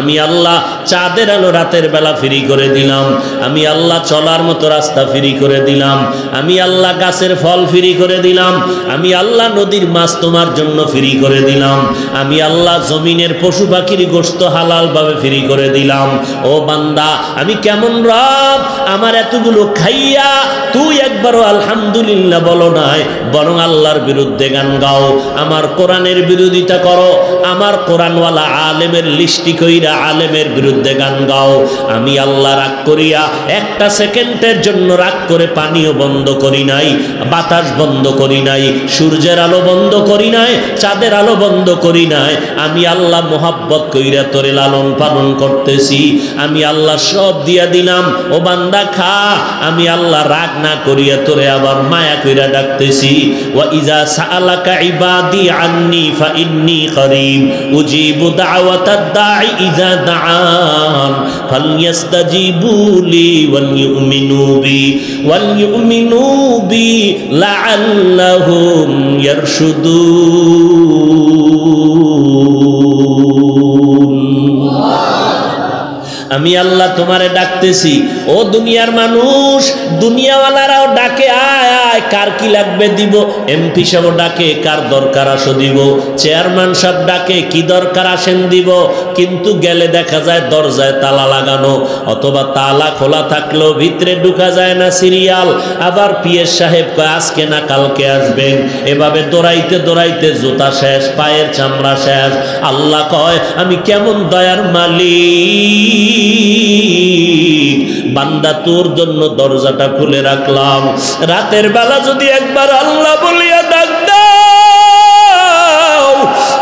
[SPEAKER 1] আমি আল্লাহ চাঁদের আলো রাতের বেলা ফ্রি করে দিলাম। আমি আল্লাহ চলার মতো রাস্তা ফ্রি করে দিলাম। আমি আল্লাহ গাছের ফল ফ্রি করে দিলাম। আমি আল্লাহ নদীর মাছ তোমার জন্য ফ্রি করে দিলাম। আমি আল্লাহ জমিনের পশু পাখির গোশত হালালভাবে ফ্রি করে দিলাম। ও বান্দা, আমি কেমন রব? আমার এতগুলো খাইয়া তুই একবারও আলহামদুলিল্লাহ বলো নাই, বরং আল্লাহর বিরুদ্ধে গান গাও, আমার কোরআনের বিরোধিতা করো, আমার কোরআনওয়ালা আলেমের লিস্টি কইরা আলেমের বিরুদ্ধে গান গাও। আমি আল্লাহ রাগ করিয়া একটা সেকেন্ডের জন্য রাগ করে পানিও বন্ধ করি নাই, বাতাস বন্ধ করি নাই, সূর্যের আলো বন্ধ করি নাই, চাঁদের আলো বন্ধ করি নাই। আমি আল্লাহ মোহাব্বত কইরা তোরে লালন পালন করতেছি। আমি আল্লাহ সব দিয়া দিলাম, ও বান্দা খা। আমি আল্লাহ রাগ না করিয়া তোরে আবার মায়া কইরা ডাকতেছি। ওয়া ইজা সাআলাকা ইবাদি আন্নী ফা ইন্নী করিব উজিবু দাওয়াতাদ দাঈ ইযা দাআন ফালইস্তাজিবু লি ওয়ালইউমিনু বি লাআল্লাহুম ইয়ারশুদুন। আমি আল্লাহ তোমারে ডাকতেছি। ও দুনিয়ার মানুষ, দুনিয়াওয়ালারাও ডাকে, আয় আয়, কার কি লাগবে দিব। এমপি সাহেব ডাকে, কার দরকার আসো দিব। চেয়ারম্যান সাহেব ডাকে, কি দরকার আসেন দিব। কিন্তু গেলে দেখা যায় দরজায় তালা লাগানো, অথবা তালা খোলা থাকলেও ভিতরে ঢুকা যায় না, সিরিয়াল। আবার পিএস সাহেব কয় আজকে না কালকে আসবেন। এভাবে দৌড়াইতে দৌড়াইতে জুতা শেষ, পায়ের চামড়া শেষ। আল্লাহ কয়, আমি কেমন দয়ার মালিক, বান্দা তোর জন্য দরজাটা খুলে রাখলাম। রাতের বেলা যদি একবার আল্লাহ বলিয়া ডাক দাও,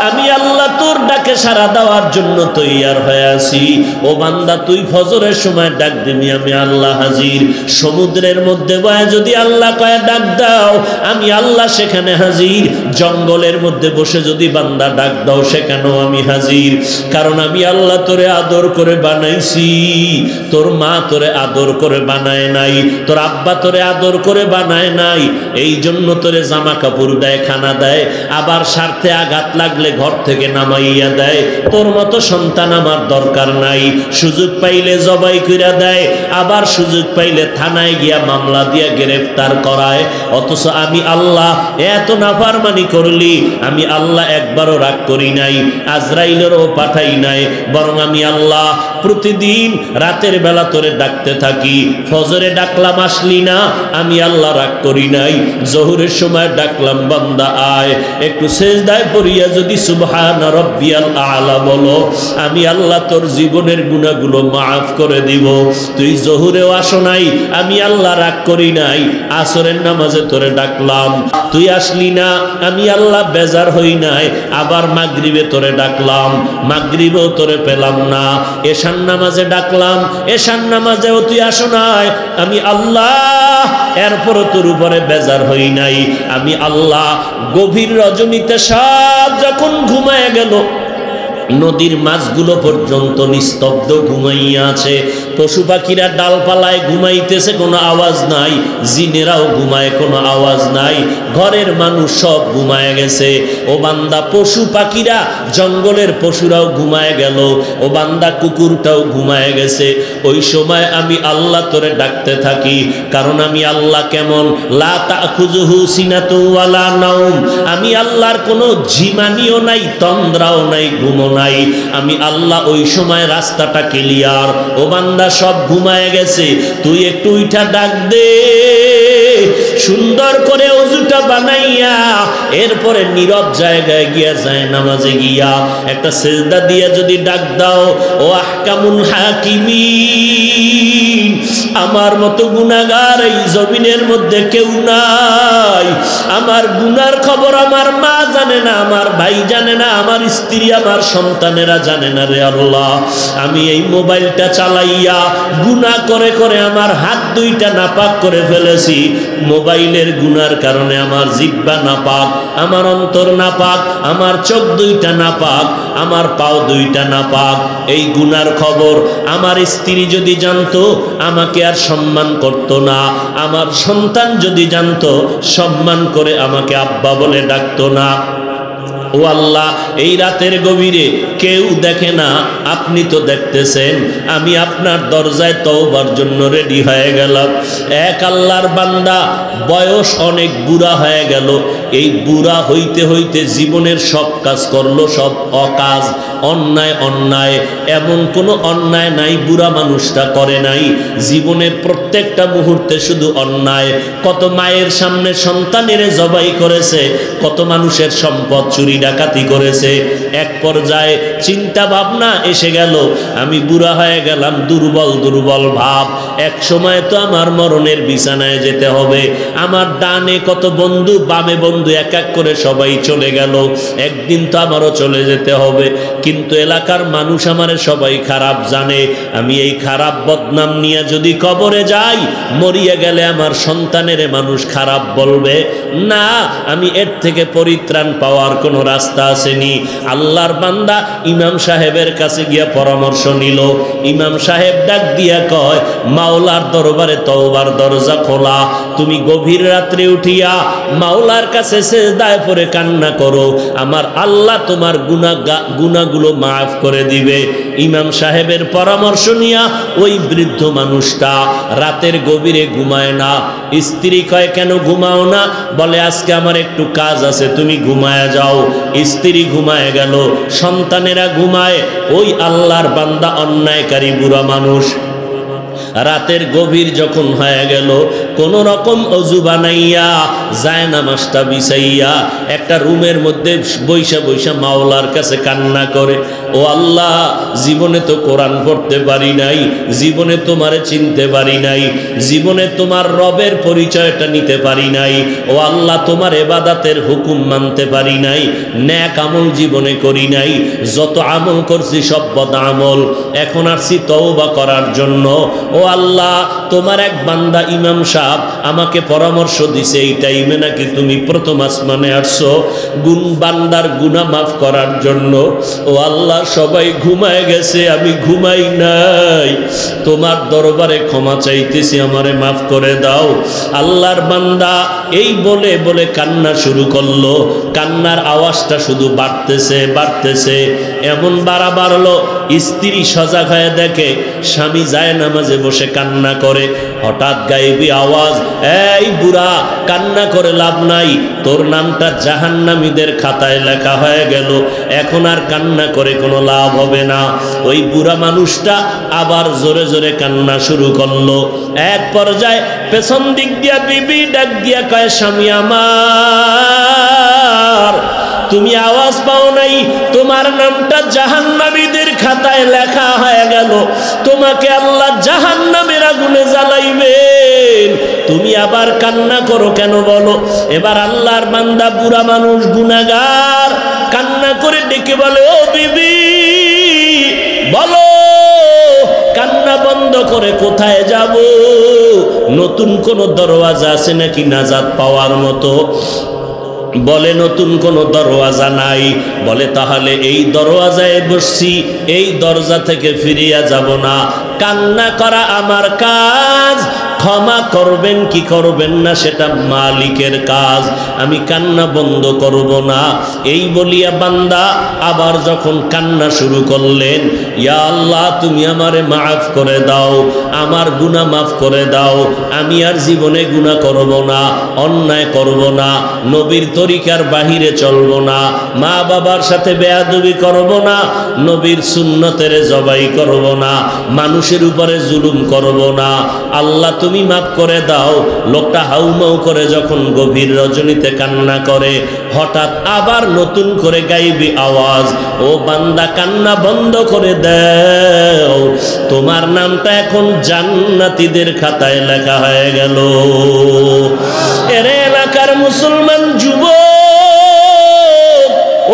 [SPEAKER 1] আমি আল্লাহ তোর ডাকে সাড়া দেওয়ার জন্য তৈয়ার হয়ে আছি। ও বান্দা, তুই ফজরের সময় ডাক দিবি, আমি আল্লাহ হাজির। সমুদ্রের মধ্যে বয়ে যদি আল্লাহ কয়ে ডাক দাও, আমি আল্লাহ সেখানে হাজির। জঙ্গলের মধ্যে বসে যদি বান্দা ডাক দাও, সেখানেও আমি হাজির। কারণ আমি আল্লাহ তোরে আদর করে বানাইছি। তোর মা তোরে আদর করে বানায় নাই, তোর আব্বা তোরে আদর করে বানায় নাই। এই জন্য তোরে জামা কাপড় দেয়, খানা দেয়, আবার স্বার্থে আঘাত লাগলে ঘর থেকে নামাইয়া দেয়। তোর মতো সন্তান আমার দরকার নাই। সুযোগ পাইলে জবাই কইরা দেয়, আবার সুযোগ পাইলে থানায় গিয়া মামলা দিয়া গ্রেফতার করায়। অথচ আমি আল্লাহ এত নাফরমানি করলি, আমি আল্লাহ একবারও রাগ করি নাই, আজরাইলেরও পাঠাই নাই। বরং আমি আল্লাহ প্রতিদিন রাতের বেলা তোরে ডাকতে থাকি। ফজরে ডাকলাম, আসলি না, আমি আল্লাহ রাগ করি নাই। জোহরের সময় ডাকলাম, বান্দা আয়, একটু সেজদায় পড়িয়া যদি সুবহান রাব্বিয়াল আলা বলো, আমি আল্লাহ তোর জীবনের গুনাহগুলো মাফ করে দিব। তুই জোহরেও আসো নাই, আমি আল্লাহ রাগ করি নাই। আসরের নামাজে তোরে ডাকলাম, তুই আসলি না, আমি আল্লাহ বেজার হই নাই। আবার মাগরিবে তোরে ডাকলাম, মাগরিবেও তোরে পেলাম না। এশার নামাজে ডাকলাম, এশার নামাজেও তুই আসো নাই, আমি আল্লাহ এরপরও তোর উপরে বেজার হই নাই। আমি আল্লাহ গভীর রজনীতে সব যখন ঘুমায় গেল, নদীর মাছগুলো পর্যন্ত নিস্তব্ধ ঘুমাইয়া আছে, পশু পাখিরা ডালপালায় ঘুমাইতেছে, কোনো আওয়াজ নাই, জিনেরাও ঘুমায়, কোনো আওয়াজ নাই, ঘরের মানুষ সব ঘুমায় গেছে। ও বান্দা, পশু পাখিরা, জঙ্গলের পশুরাও ঘুমায় গেল, ও বান্দা কুকুরটাও ঘুমায় গেছে। ওই সময় আমি আল্লাহ তোরে ডাকতে থাকি, কারণ আমি আল্লাহ কেমন, লা তাখুযুহু সিনাতু ওয়ালা নাওম, আমি আল্লাহর কোনো ঝিমানিও নাই, তন্দ্রাও নাই, ঘুমও নাই। আমি আল্লাহ ওই সময় রাস্তাটা ক্লিয়ার। ও বান্দা, সব ঘুমায় গেছে, তুই একটু উঠা ডাক দে, সুন্দর করে ওযুটা বানাইয়া এরপরে নীরব জায়গায় গিয়া যায় নামাজে গিয়া একটা সিজদা দিয়া যদি ডাক দাও, ও আহকামুল হাকিমিন, আমার মতো গুনাহগার এই জমিনের মধ্যে কেউ নাই। আমার গুনার খবর আমার মা জানে না, আমার ভাই জানে না, আমার স্ত্রী, আমার সন্তানেরা জানে না রে আল্লাহ। আমি এই মোবাইলটা চালাইয়া গুনাহ করে করে আমার হাত দুইটা নাপাক করে ফেলেছি। মোবাইলের গুনার কারণে আমার জিহ্বা নাপাক, আমার অন্তর নাপাক, আমার চোখ দুইটা নাপাক, আমার পাও দুইটা নাপাক। এই গুনার খবর আমার স্ত্রী যদি জানতো আমাকে আর সম্মান করত না, আমার সন্তান যদি জানতো সম্মান করে আমাকে আব্বা বলে ডাকতো না। ও আল্লাহ, এই রাতের গভীরে কেউ দেখে না, আপনি তো দেখতেছেন। আমি আপনার দরজায় তওবার জন্য রেডি হয়ে গেলাম। এক আল্লাহর বান্দা, বয়স অনেক বুড়া হয়ে গেল। এই বুড়া হইতে হইতে জীবনের সব কাজ করলো, সব অকাজ, অন্যায় অন্যায়, এমন কোনো অন্যায় নাই বুড়া মানুষটা করে নাই। জীবনের প্রত্যেকটা মুহূর্তে শুধু অন্যায়। কত মায়ের সামনে সন্তানের জবাই করেছে, কত মানুষের সম্পদ চুরি ডাকাতি করেছে। এক পর্যায়ে চিন্তা ভাবনা এসে গেল, আমি বুড়া হয়ে গেলাম, দুর্বল দুর্বল ভাব, এক সময় তো আমার মরণের বিছানায় যেতে হবে। আমার ডানে কত বন্ধু, বামে বন্ধু, এক এক করে সবাই চলে গেল, একদিন তো আমারও চলে যেতে হবে। কিন্তু এলাকার মানুষ আমারে সবাই খারাপ জানে। আমি এই খারাপ বদনাম নিয়ে যদি কবরে যাই, মরিয়া গেলে আমার সন্তানের মানুষ খারাপ বলবে না। আমি এর থেকে পরিত্রাণ পাওয়ার কোনো রাস্তা আসেনি। আল্লাহর বান্দা ইমাম সাহেবের কাছে গিয়া পরামর্শ নিল। ইমাম সাহেব ডাক দিয়া কয়, মাওলার দরবারে তওবার দরজা খোলা, তুমি গভীর রাত্রে উঠিয়া মাওলার কাছে সিজদায় পড়ে কান্না করো, আমার আল্লাহ তোমার গুনাহগুলো মাফ করে দিবে। ইমাম সাহেবের পরামর্শ নিয়া ওই বৃদ্ধ মানুষটা রাতের গভীরে ঘুমায় না। স্ত্রী কয়, কেন ঘুমাও না? বলে, আজকে আমার একটু কাজ আছে, তুমি ঘুমায় যাও। স্ত্রী ঘুমায় গেল, সন্তানেরা ঘুমায়। ওই আল্লাহর বান্দা অন্যায়কারী বুড়া মানুষ রাতের গভীর যখন হয়ে গেল, কোন রকম অজু বানাইয়া জায়নামাজটা বিছাইয়া একটা রুমের মধ্যে বৈশা বৈশা মাওলার কাছে কান্না করে, ও আল্লাহ, জীবনে তো কোরআন পড়তে পারি নাই, জীবনে তোমারে চিনতে পারি নাই, জীবনে তোমার রবের পরিচয়টা নিতে পারি নাই। ও আল্লাহ, তোমার ইবাদতের হুকুম মানতে পারি নাই, নেক আমল জীবনে করি নাই, যত আমল করছি সব বদ আমল। এখন আসছি তওবা করার জন্য। ও আল্লাহ, তোমার এক বান্দা ইমাম সাহেব আমাকে পরামর্শ দিছে, এই টাইমে নাকি তুমি প্রথম আসমানে আসছো বান্দার গুনাহ মাফ করার জন্য। ও আল্লাহ, সবাই ঘুমায় গেছে, আমি ঘুমাই নাই, তোমার দরবারে ক্ষমা চাইতেছি, আমারে মাফ করে দাও। আল্লাহর বান্দা এই বলে বলে কান্না শুরু করলো। কান্নার আওয়াজটা শুধু বাড়তেছে বাড়তেছে, এমন বাড়া বাড়লো, স্ত্রী সজাগ হয়ে দেখে স্বামী যায় নামাজে বসে কান্না করে। হঠাৎ গায়েবী আওয়াজ, এই বুড়া, কান্না করে লাভ নাই, তোর নামটা জাহান্নামীদের খাতায় লেখা হয়ে গেল, এখন আর কান্না করে কোনো লাভ হবে না। ওই বুড়া মানুষটা আবার জোরে জোরে কান্না শুরু করলো। এক পর্যায়ে পেছন দিক দিয়া বিবি ডাক দিয়া কয়, স্বামী আমার, তুমি আওয়াজ পাও নাই? তোমার নামটা জাহান্নামীদের খাতায় লেখা হয়ে গেল, তোমাকে আল্লাহ জাহান্নামের আগুনে জ্বালাইবেন, তুমি আবার কান্না করো কেন বলো? এবার আল্লাহর বান্দা বুড়া মানুষ গুনাহগার কান্না করে ডেকে বলে, ও বিবি, বলো, কান্না বন্ধ করে কোথায় যাব? নতুন কোন দরওয়াজা আছে নাকি নাজাত পাওয়ার মতো? বলে নতুন কোনো দরওয়াজা নাই। বলে তাহলে এই দরওয়াজায় বসছি, এই দরজা থেকে ফিরিয়া যাব না। কান্না করা আমার কাজ, ক্ষমা করবেন কি করবেন না সেটা মালিকের কাজ, আমি কান্না বন্ধ করব না। এই বলিয়া বান্দা আবার যখন কান্না শুরু করলেন, ইয়া আল্লাহ তুমি আমারে মাফ করে দাও, আমার গুনাহ মাফ করে দাও, আমি আর জীবনে গুনাহ করব না, অন্যায় করব না, নবীর তরিকার বাহিরে চলব না, মা বাবার সাথে বেয়াদবি করব না, নবীর সুন্নতের জবাই করব না, মানুষের উপরে জুলুম করব না, আল্লাহ তুমি মাফ করে দাও। লোকটা হাউমাউ করে যখন গভীর রজনীতে কান্না করে, হঠাৎ আবার নতুন করে গাইবি আওয়াজ, ও বান্দা কান্না বন্ধ করে দাও, তোমার নামটা এখন জান্নাতীদের খাতায় লেখা হয়ে গেল। এর এলাকার মুসলমান যুবক,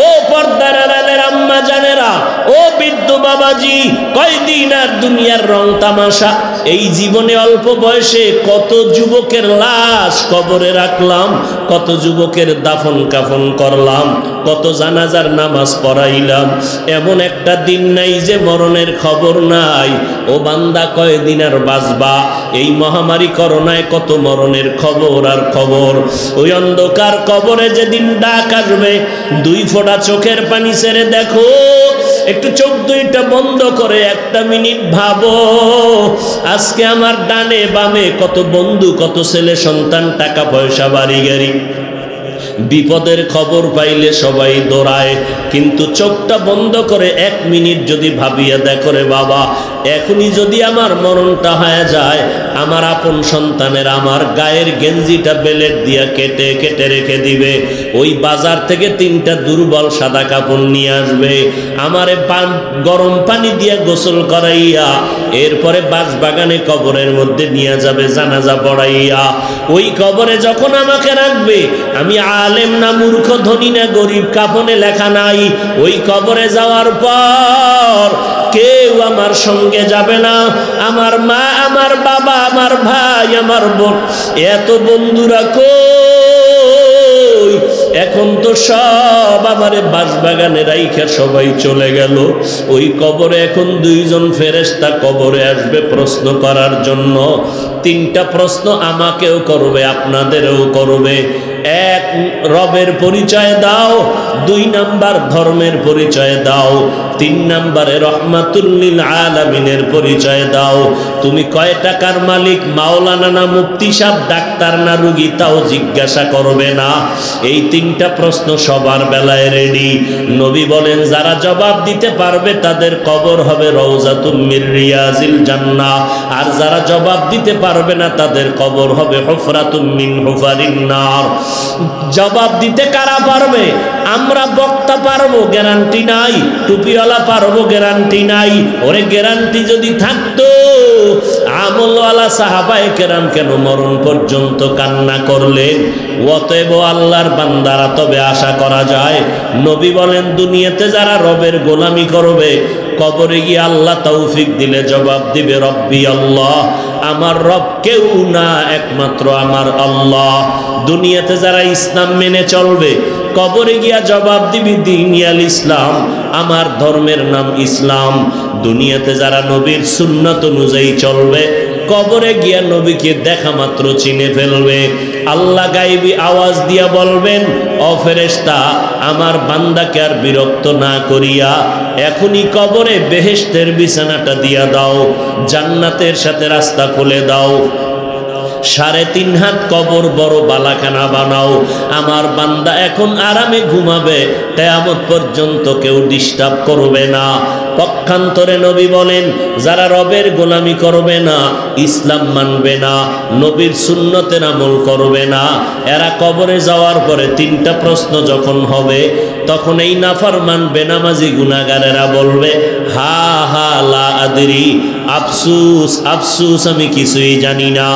[SPEAKER 1] ও পর্দার আড়ালের আম্মা জানেরা, ও বৃদ্ধ বাবাজি, কয়দিন আর দুনিয়ার রং তামাশা। এই জীবনে অল্প বয়সে কত যুবকের লাশ কবরে রাখলাম, কত যুবকের দাফন কাফন করলাম, কত জানাজার নামাজ পড়াইলাম, এমন একটা দিন নাই যে মরণের খবর নাই। ও বান্দা কয়দিন আর বাঁচবা? এই মহামারী করোনায় কত মরণের খবর আর খবর। ওই অন্ধকার কবরে যেদিন ডাক আসবে, দুই ফোঁটা চোখের পানি ছেড়ে দেখো, একটু চোখ দুইটা বন্ধ করে একটা মিনিট ভাবো, আজকে আমার ডানে বামে কত বন্ধু, কত ছেলে সন্তান, টাকা পয়সা, বাড়ি গাড়ি, বিপদের খবর পাইলে সবাই দৌড়ায়, কিন্তু চোখটা বন্ধ করে এক মিনিট যদি ভাবিয়া দেখো রে বাবা, এখনই যদি আমার মরণটা হয়ে যায়, আমার আপন সন্তানের আমার গায়ের গেঞ্জিটা বেলেট দিয়া কেটে কেটে রেখে দিবে, ওই বাজার থেকে 3টা দুর্বল সাদা কাপড় নিয়ে আসবে, আমারে গরম পানি দিয়া গোসল করাইয়া এরপরে বাঁশবাগানে কবরের মধ্যে নিয়ে যাবে জানাজা পড়াইয়া। ওই কবরে যখন আমাকে রাখবে, আমি আলেম না মূর্খ, ধনী না গরিব, কাফনে লেখা নাই, ওই কবরে যাওয়ার পর কেউ আমার সঙ্গে যাবে না, আমার মা, আমার বাবা, আমার ভাই, আমার বোন, এত বন্ধুরা কই? এখন তো সব আমারে বাঁশবাগানে রাইখা সবাই চলে গেল। ওই কবরে এখন 2জন ফেরেশতা কবরে আসবে প্রশ্ন করার জন্য। 3টা প্রশ্ন আমাকেও করবে, আপনাদেরও করবে। 1, রবের পরিচয় দাও, 2 নাম্বার ধর্মের পরিচয় দাও, 3 নাম্বারে রহমাতুল লিল আলামিনের পরিচয় দাও। তুমি কয় টাকার মালিক, মাওলানা না মুফতি সাহেব, ডাক্তার না রোগী, তাও জিজ্ঞাসা করবে না। এই 3টা প্রশ্ন সবার বেলায় রেডি। নবী বলেন যারা জবাব দিতে পারবে তাদের কবর হবে রওজাতুম মির রিয়াজিল জান্নাহ, আর যারা জবাব দিতে পারবে না তাদের কবর হবে হুফরাতুম মিন হুফারিন নার। জবাব দিতে কারা পারবে? আমরা বক্তা পারবো, গ্যারান্টি নাই। টুপিওয়ালা পারবো, গ্যারান্টি নাই। ওরে গ্যারান্টি যদি থাকতো, আমলওয়ালা সাহাবায়ে কেরাম কেন মরণ পর্যন্ত কান্না করলেন? অতএব আল্লাহর বান্দারা, তবে আশা করা যায়, নবী বলেন দুনিয়াতে যারা রবের গোলামি করবে, কবরে গিয়ে আল্লাহ তৌফিক দিলে জবাব দিবে রব্বি আল্লাহ, আমার রব কেউ না, একমাত্র আমার আল্লাহ। দুনিয়াতে যারা ইসলাম মেনে চলবে, কবরে গিয়া জবাব দিবি দীনুল ইসলাম, আমার ধর্মের নাম ইসলাম। দুনিয়াতে যারা নবীর সুন্নাত অনুযায়ী চলবে, কবরে গিয়া নবীকে দেখা মাত্র চিনে ফেলবে। আল্লাহ গায়েবী আওয়াজ দিয়া বলবেন, ও ফেরেশতা, আমার বান্দাকে আর বিরক্ত না করিয়া এখনই কবরে বেহেশতের বিছানাটা দিয়া দাও, জান্নাতের সাথে রাস্তা খুলে দাও। 3.5 হাত কবর বড় বালাখানা বানাও, আমার বান্দা এখন আরামে ঘুমাবে, কিয়ামত পর্যন্ত কেউ ডিস্টার্ব করবে না। পক্ষান্তরে নবী বলেন যারা রবের গোলামি করবে না, ইসলাম মানবে না, নবীর সুন্নতের আমল করবে না, এরা কবরে যাওয়ার পরে 3টা প্রশ্ন যখন হবে, তখন এই নাফরমান বেনামাজি গুনাহগারেরা বলবে, হা হা লা আদরি, আফসুস আফসুস, আমি কিছুই জানি না।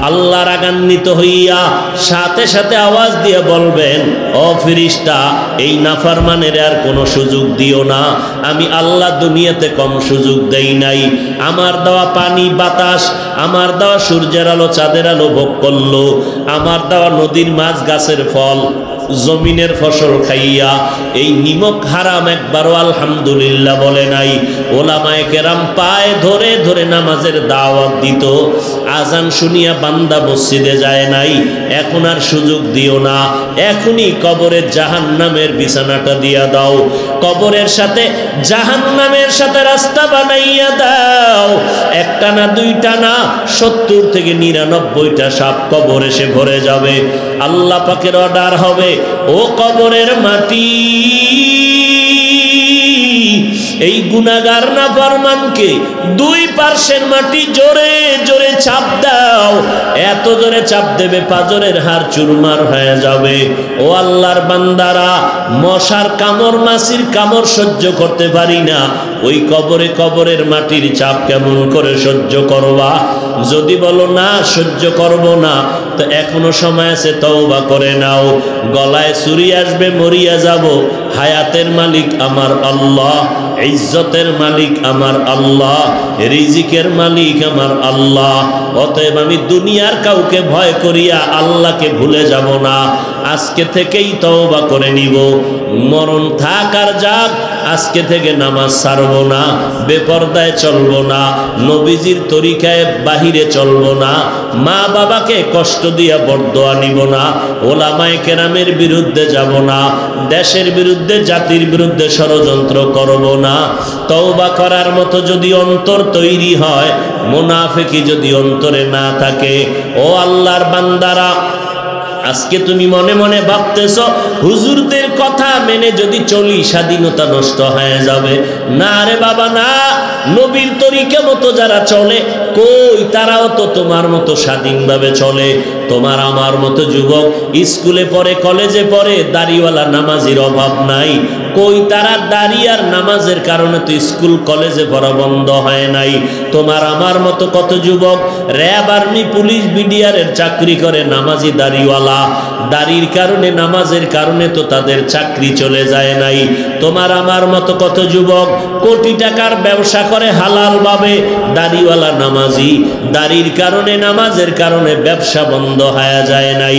[SPEAKER 1] আল্লাহ রাগান্বিত হইয়া সাথে সাথে আওয়াজ দিয়ে বলবেন, ও ফেরেশতা, এই নাফরমানের আর কোনো সুযোগ দিও না, আমি আল্লাহ দুনিয়াতে কম সুযোগ দেই নাই। আমার দেওয়া পানি বাতাস, আমার দেওয়া সূর্যের আলো চাঁদের আলো ভোগ করলো, আমার দেওয়া নদীর মাছ গাছের ফল, জমিনের ফসল খাইয়া এই নিমক হারাম একবারও আলহামদুলিল্লাহ বলে নাই। ওলামায়ে কেরাম পায়ে ধরে ধরে নামাজের দাওয়াত দিত, আজান শুনিয়া বান্দা মসজিদে যায় নাই। এখন আর সুযোগ দিও না, এখনই কবরের জাহান্নামের বিছানাটা দিয়া দাও, কবরের সাথে জাহান্নামের সাথে রাস্তা বানাইয়া দাও। একটা না দুইটা না 70 থেকে 99টা সাপ কবর এসে ভরে যাবে। আল্লাহ পাকের অর্ডার হবে, ও কবরের মাটি, এই গুনাহগার নাফরমানকে দুই পার্শ্বের মাটি জোরে জোরে চাপ দাও। এত জোরে চাপ দেবে পাজরের হাড় চুরমার হয়ে যাবে। ও আল্লাহর বান্দারা, মশার কামড় মাছির কামড় সহ্য করতে পারি না, ওই কবরে কবরের মাটির চাপ কেমন করে সহ্য করবা? যদি বলো না সহ্য করব না, তো এখনো সময় আছে, তওবা করে নাও। গলায় ছুরি আসবে, মরিয়া যাব, হায়াতের মালিক আমার আল্লাহ, ইজ্জতের মালিক আমার আল্লাহ, রিজিকের মালিক আমার আল্লাহ। অতএব আমি দুনিয়ার কাউকে ভয় করিয়া আল্লাহকে ভুলে যাব না। আজকে থেকেই তওবা করে নিব। মরণ থাক আর যাক, আজকে থেকে নামাজ ছাড়ব না, বেপরদায় চলব না, নবীজির তরিকায় বাহিরে চলব না, মা বাবাকে কষ্ট দিয়া বরদোয়া নিব না, ওলামায়ে কেরামের বিরুদ্ধে যাব না, দেশের বিরুদ্ধে জাতির বিরুদ্ধে ষড়যন্ত্র করব না। তওবা করার মতো যদি অন্তর তৈরি হয়, মুনাফিকি যদি অন্তরে না থাকে, ও আল্লাহর বান্দারা, আজকে তুমি মনে মনে ভাবতেছ হুজুরদের কথা মেনে যদি চলি স্বাধীনতা নষ্ট হয়ে যাবে। না রে বাবা না, নবীর তরিকা মতো যারা চলে, কই তারাও তো তোমার মতো স্বাধীনভাবে চলে। তোমার আমার মতো যুবক স্কুলে পড়ে, কলেজে পড়ে, দাড়িওয়ালা নামাজির অভাব নাই। কই তারা দাড়ি আর নামাজের কারণে তো স্কুল কলেজে পড়া বন্ধ হয় নাই। তোমার আমার মতো কত যুবক র্যাব, আর্মি, পুলিশ, বিডিআরের চাকরি করে, নামাজি দাড়িওয়ালা, দাড়ির কারণে নামাজের কারণে তো তাদের চাকরি চলে যায় নাই। তোমার আমার মতো কত যুবক কোটি টাকার ব্যবসা করে হালালভাবে, দাড়িওয়ালা নামাজি, দাড়ির কারণে নামাজের কারণে ব্যবসা বন্ধ হয়ে যায় নাই।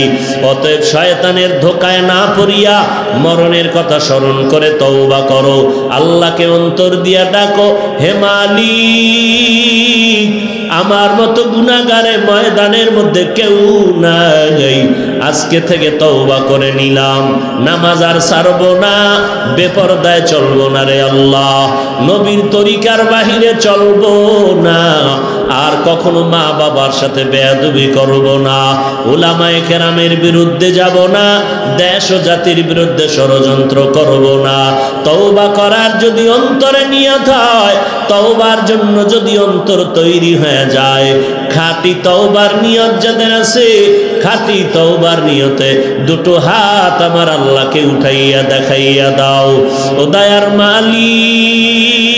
[SPEAKER 1] অতএব শয়তানের ধোকায় না পড়িয়া মরণের কথা স্মরণ করে তওবা করো, আল্লাহকে অন্তর দিয়া ডাকো, হে মালিক, আমার মতো গুনাহগারে ময়দানের মধ্যে কেউ নাই, আজকে থেকে তওবা করে নিলাম, নামাজ আর ছাড়ব না, বেপরদায় চলবো না রে আল্লাহ, নবীর তরিকার বাহিরে চলবো না, আর কখনো মা বাবার সাথে বেয়াদবি করব না, উলামায়ে কেরামের বিরুদ্ধে যাব না, দেশ ও জাতির বিরুদ্ধে ষড়যন্ত্র করব না। তওবা করার যদি অন্তরে নিয়ত হয়, তওবার জন্য যদি অন্তর তৈরি হয়ে যায়, খাঁটি তওবার নিয়ত যাদের আছে, খাঁটি তওবার নিয়তে দুটো হাত আমার আল্লাহকে উঠাইয়া দেখাইয়া দাও। ও দয়ার মালিক,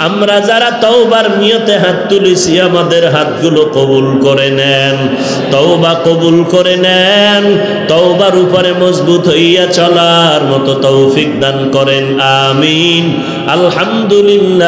[SPEAKER 1] আমরা যারা তওবার নিয়তে হাত তুলেছি, আমাদের হাতগুলো কবুল করে নেন, তওবা কবুল করে নেন, তওবার উপরে মজবুত হইয়া চলার মতো তৌফিক দান করেন, আমিন। আলহামদুলিল্লাহ।